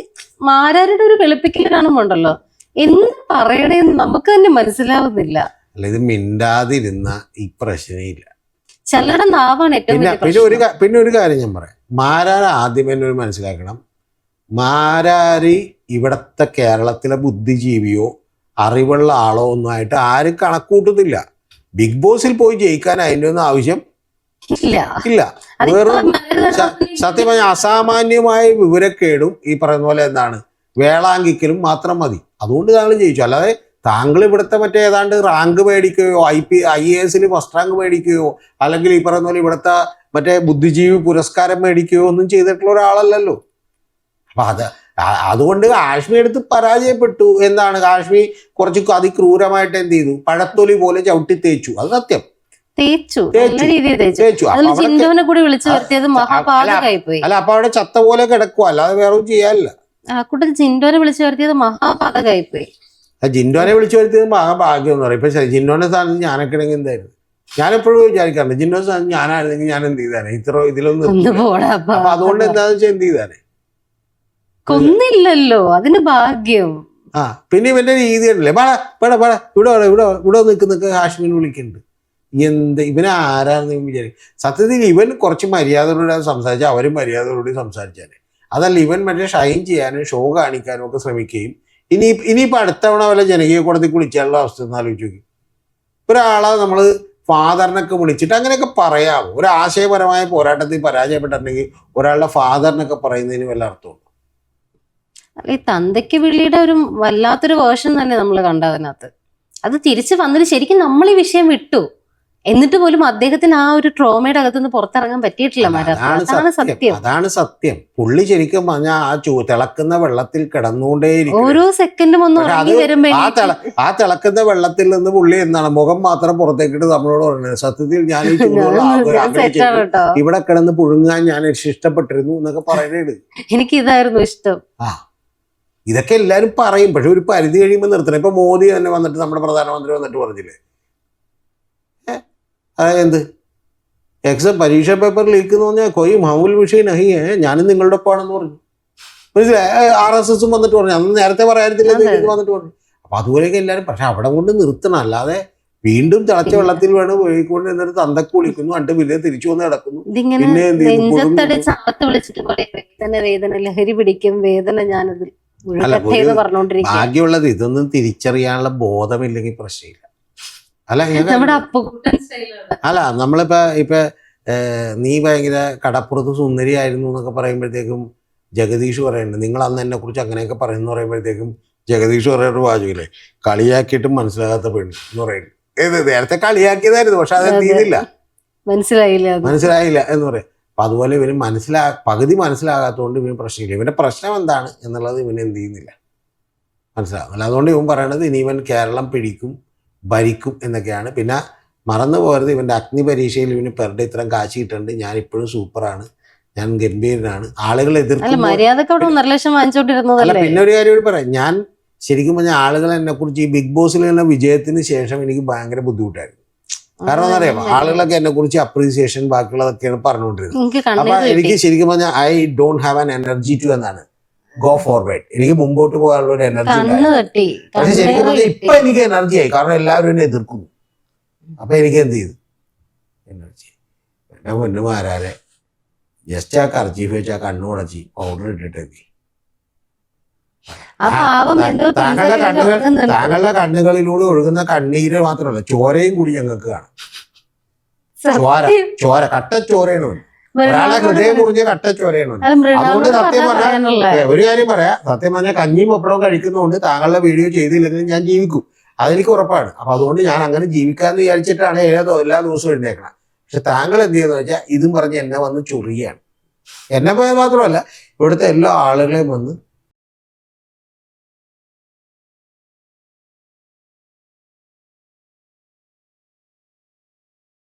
മാരാരുടെ ഒരു വെളുപ്പിക്കലാണുണ്ടല്ലോ, എന്ത് പറയണേന്ന് നമുക്ക് തന്നെ മനസ്സിലാവുന്നില്ല. അല്ല, ഇത് മിണ്ടാതിരുന്ന ഈ പ്രശ്നമില്ല. ചിലരുടെ നാവാണ് ഏറ്റവും പിന്നെ ഒരു കാര്യം ഞാൻ പറയാം. മാരാർ ആദ്യം തന്നെ ഒരു മനസ്സിലാക്കണം, മാരാരി ഇവിടത്തെ കേരളത്തിലെ ബുദ്ധിജീവിയോ അറിവുള്ള ആളോ ഒന്നും ആയിട്ട് ആരും കണക്കൂട്ടുന്നില്ല. ബിഗ് ബോസിൽ പോയി ജയിക്കാൻ അതിൻ്റെ ഒന്നും ആവശ്യം ഇല്ല. വെറും സത്യം പറഞ്ഞ അസാമാന്യമായ വിവരക്കേടും ഈ പറയുന്ന പോലെ എന്താണ് വേളാങ്കിക്കലും മാത്രം മതി. അതുകൊണ്ട് താങ്കൾ ജയിച്ചു. അല്ലാതെ താങ്കൾ ഇവിടുത്തെ മറ്റേ ഏതാണ്ട് റാങ്ക് മേടിക്കുകയോ IAS ഫസ്റ്റ് റാങ്ക് മേടിക്കുകയോ അല്ലെങ്കിൽ ഈ പറയുന്ന പോലെ ഇവിടുത്തെ മറ്റേ ബുദ്ധിജീവി പുരസ്കാരം മേടിക്കുകയോ ഒന്നും ചെയ്തിട്ടുള്ള ഒരാളല്ലല്ലോ. അപ്പൊ അതുകൊണ്ട് കാശ്മീർ എടുത്ത് പരാജയപ്പെട്ടു. എന്താണ് കാശ്മീർ കുറച്ച് അതിക്രൂരമായിട്ട് എന്ത് ചെയ്തു, പഴത്തൊലി പോലെ ചവിട്ടി തേച്ചു. അത് സത്യം, തേച്ചു. അല്ല, അപ്പൊ അവിടെ ചത്ത പോലെ കിടക്കുക, അല്ലാതെ വേറെ ചെയ്യാനില്ല. ജിൻഡോനെ വിളിച്ചു വരുത്തിയത് മഹാപാതകായിപ്പോയി. ജിൻഡോനെ വിളിച്ചു വരുത്തിയത് മഹാഭാഗ്യം എന്ന് പറയും. ഇപ്പൊ ജിൻഡോന്റെ സ്ഥാനത്ത് ഞാനൊക്കെ ആണെങ്കിൽ എന്തായിരുന്നു? ഞാനെപ്പോഴും വിചാരിക്കാറുണ്ട്, ജിൻഡോന്റെ സ്ഥാനത്ത് ഞാനായിരുന്നെങ്കിൽ ഞാൻ എന്ത് ചെയ്താനെ, ഇതിലൊന്നും. അപ്പൊ അതുകൊണ്ട് എന്താന്ന് വെച്ചാൽ എന്ത് ചെയ്താനെ, കൊന്നില്ലല്ലോ, അതിന് ഭാഗ്യം. പിന്നെ ഇവന്റെ രീതി ഉണ്ടല്ലേ, ഇവിടെ നിൽക്കുന്നൊക്കെ കാശ്മീർ വിളിക്കുന്നുണ്ട്. ഇവനെ ആരാന്ന് വിചാരിക്കും. സത്യത്തിൽ ഇവൻ കുറച്ച് മര്യാദയോടെ സംസാരിച്ചാൽ അവരും മര്യാദയോടെ സംസാരിച്ചാൽ. അതല്ല, ഇവൻ മറ്റേ ഷൈൻ ചെയ്യാനും ഷോ കാണിക്കാനും ഒക്കെ ശ്രമിക്കുകയും ഇനിയിപ്പോൾ അടുത്തവണ വല്ല ജനകീയ കോടതിക്ക് വിളിക്കാനുള്ള അവസ്ഥ ഒന്ന് ആലോചിച്ച് നോക്കി. ഒരാളെ നമ്മൾ ഫാദറിനൊക്കെ വിളിച്ചിട്ട് അങ്ങനെയൊക്കെ പറയാമോ? ഒരു ആശയപരമായ പോരാട്ടത്തിൽ പരാജയപ്പെട്ടിട്ടുണ്ടെങ്കിൽ ഒരാളുടെ ഫാദറിനൊക്കെ പറയുന്നതിന് വല്ല അർത്ഥമുണ്ടോ? ഈ തന്തയ്ക്ക് വിളിയുടെ ഒരു വല്ലാത്തൊരു വേർഷൻ തന്നെ നമ്മൾ കണ്ട അതിനകത്ത്. അത് തിരിച്ചു വന്നിട്ട് ശരിക്കും നമ്മൾ ഈ വിഷയം വിട്ടു, എന്നിട്ട് പോലും അദ്ദേഹത്തിന് ആ ഒരു ട്രോമയുടെ അകത്തുനിന്ന് പുറത്തിറങ്ങാൻ പറ്റിയിട്ടില്ല. അതാണ് സത്യം. പുള്ളി ശരിക്കും പറഞ്ഞാൽ ആ തിളക്കുന്ന വെള്ളത്തിൽ കിടന്നുകൊണ്ടേയിരിക്കും. ഓരോ സെക്കൻഡും ഒന്ന് ആ തിളക്കുന്ന വെള്ളത്തിൽ നിന്ന് പുള്ളി എന്താണ് മുഖം മാത്രം പുറത്തേക്കിട്ട് നമ്മളോട് പറയുന്നത്, സത്യത്തിൽ ഞാൻ ഈ ഇവിടെ കിടന്ന് പുഴുങ്ങാൻ ഞാൻ ഇഷ്ടപ്പെട്ടിരുന്നു എന്നൊക്കെ പറയുന്നത്. എനിക്ക് ഇതായിരുന്നു ഇഷ്ടം. ഇതൊക്കെ എല്ലാരും പറയും, പക്ഷെ ഒരു പരിധി കഴിയുമ്പോൾ നിർത്തണം. ഇപ്പൊ മോദി തന്നെ വന്നിട്ട്, നമ്മുടെ പ്രധാനമന്ത്രി വന്നിട്ട് പറഞ്ഞില്ലേ, എന്ത് പരീക്ഷ പേപ്പർ ലീക്ക് എന്ന് പറഞ്ഞാൽ കൊയ് മാമൂൽ വിഷയം നഹി ഞാനും നിങ്ങളുടെ ഒപ്പാണെന്ന് പറഞ്ഞു. മനസ്സിലായി? RSS വന്നിട്ട് പറഞ്ഞു, അന്ന് നേരത്തെ പറയാനില്ല വന്നിട്ട് പറഞ്ഞു. അപ്പൊ അതുപോലെയൊക്കെ എല്ലാവരും, പക്ഷെ അവിടെ കൊണ്ട് നിർത്തണം. അല്ലാതെ വീണ്ടും തിളച്ച വെള്ളത്തിൽ വേണം പോയിക്കൊണ്ട് എന്നിട്ട് തന്തക്ക് വിളിക്കുന്നു, അണ്ട് പിന്നെ തിരിച്ചു വന്ന് കിടക്കുന്നു. ലഹരി പിടിക്കും വേദന, ഞാനത് ഭാഗ്യമുള്ളത് ഇതൊന്നും തിരിച്ചറിയാനുള്ള ബോധമില്ലെങ്കിൽ പ്രശ്നമില്ല. അല്ല നമ്മളിപ്പോ നീ ഭയങ്കര കടപ്പുറത്ത് സുന്ദരിയായിരുന്നു എന്നൊക്കെ പറയുമ്പോഴത്തേക്കും ജഗദീഷ് പറയുന്നുണ്ട്, നിങ്ങൾ അന്ന് എന്നെ കുറിച്ച് അങ്ങനെയൊക്കെ പറയുന്നു പറയുമ്പോഴത്തേക്കും ജഗദീഷ് പറയുന്ന വാചകില്ലേ, കളിയാക്കിയിട്ടും മനസ്സിലാകാത്ത പെണ്ണ് എന്ന് പറയുന്നത്. നേരത്തെ കളിയാക്കിയതായിരുന്നു, പക്ഷെ അതെന്ത് ചെയ്തില്ല, മനസ്സിലായില്ല എന്ന് പറയും. അപ്പൊ അതുപോലെ ഇവന് പകുതി മനസ്സിലാകാത്തതുകൊണ്ട് ഇവന് പ്രശ്നമില്ല. ഇവന്റെ പ്രശ്നം എന്താണ് എന്നുള്ളത് ഇവന് എന്ത് ചെയ്യുന്നില്ല, മനസ്സിലാകുന്നില്ല. അതുകൊണ്ട് ഇവൻ പറയണത് ഇനി ഇവൻ കേരളം പിടിക്കും, ഭരിക്കും എന്നൊക്കെയാണ്. പിന്നെ മറന്നു പോകരുത്, ഇവന്റെ അഗ്നി പരീക്ഷയിൽ ഇവന് പെർ ഡേ ഇത്രയും കാശ് കിട്ടുന്നുണ്ട്, ഞാൻ ഇപ്പോഴും സൂപ്പറാണ്, ഞാൻ ഗംഭീരനാണ്, ആളുകൾ എതിർക്കും. പിന്നെ ഒരു കാര്യം പറയാം, ഞാൻ ശരിക്കും പറഞ്ഞാൽ ആളുകൾ എന്നെ കുറിച്ച് ഈ ബിഗ് ബോസിൽ തന്നെ വിജയത്തിന് ശേഷം എനിക്ക് ഭയങ്കര ബുദ്ധിമുട്ടായിരുന്നു. കാരണം എന്താ അറിയാമോ, ആളുകളൊക്കെ എന്നെ കുറിച്ച് അപ്രീസിയേഷൻ ബാക്കിയുള്ളതൊക്കെയാണ് പറഞ്ഞുകൊണ്ടിരുന്നത്. അപ്പൊ എനിക്ക് ശരിക്കും പറഞ്ഞാൽ I don't have an energy to എന്നാണ് ഗോ ഫോർവേഡ്. എനിക്ക് മുമ്പോട്ട് പോകാനുള്ള ഒരു എനർജി ഉണ്ടായി. പക്ഷെ ശരിക്കും പറഞ്ഞാൽ ഇപ്പൊ എനിക്ക് എനർജി ആയി, കാരണം എല്ലാവരും എന്നെ എതിർക്കുന്നു. അപ്പൊ എനിക്ക് എന്ത് ചെയ്തു, എനർജി. എന്റെ മുന്നുമാരാരെ ജസ്റ്റ് ആ കർച്ചീഫ് വെച്ച് ആ കണ്ണുടച്ചി പൗഡർ ഇട്ടിട്ട് താങ്കളുടെ കണ്ണുകളിലൂടെ ഒഴുകുന്ന കണ്ണീര് മാത്രമല്ല, ചോരയും കൂടി ഞങ്ങൾക്ക് കാണാം. ചോര കട്ടച്ചോരയാണ്, ഒരാളെ ഹൃദയം കുറിഞ്ഞ കട്ടച്ചോരയാണ്. അതുകൊണ്ട് സത്യം പറഞ്ഞാൽ ഒരു കാര്യം പറയാം, സത്യം പറഞ്ഞാൽ കഞ്ഞിയും പപ്പടവും കഴിക്കുന്നതുകൊണ്ട് താങ്കളുടെ വീഡിയോ ചെയ്തില്ലെങ്കിൽ ഞാൻ ജീവിക്കും, അതെനിക്ക് ഉറപ്പാണ്. അപ്പൊ അതുകൊണ്ട് ഞാൻ അങ്ങനെ ജീവിക്കാന്ന് വിചാരിച്ചിട്ടാണ് എല്ലാ ദിവസവും എഴുന്നേക്കണം. പക്ഷെ താങ്കൾ എന്ത് ചെയ്യുന്ന വെച്ചാൽ ഇതും പറഞ്ഞ് എന്നെ വന്ന് ചൊറിയാണ്. എന്നെ പോയാൽ മാത്രമല്ല ഇവിടുത്തെ എല്ലാ ആളുകളെയും വന്ന്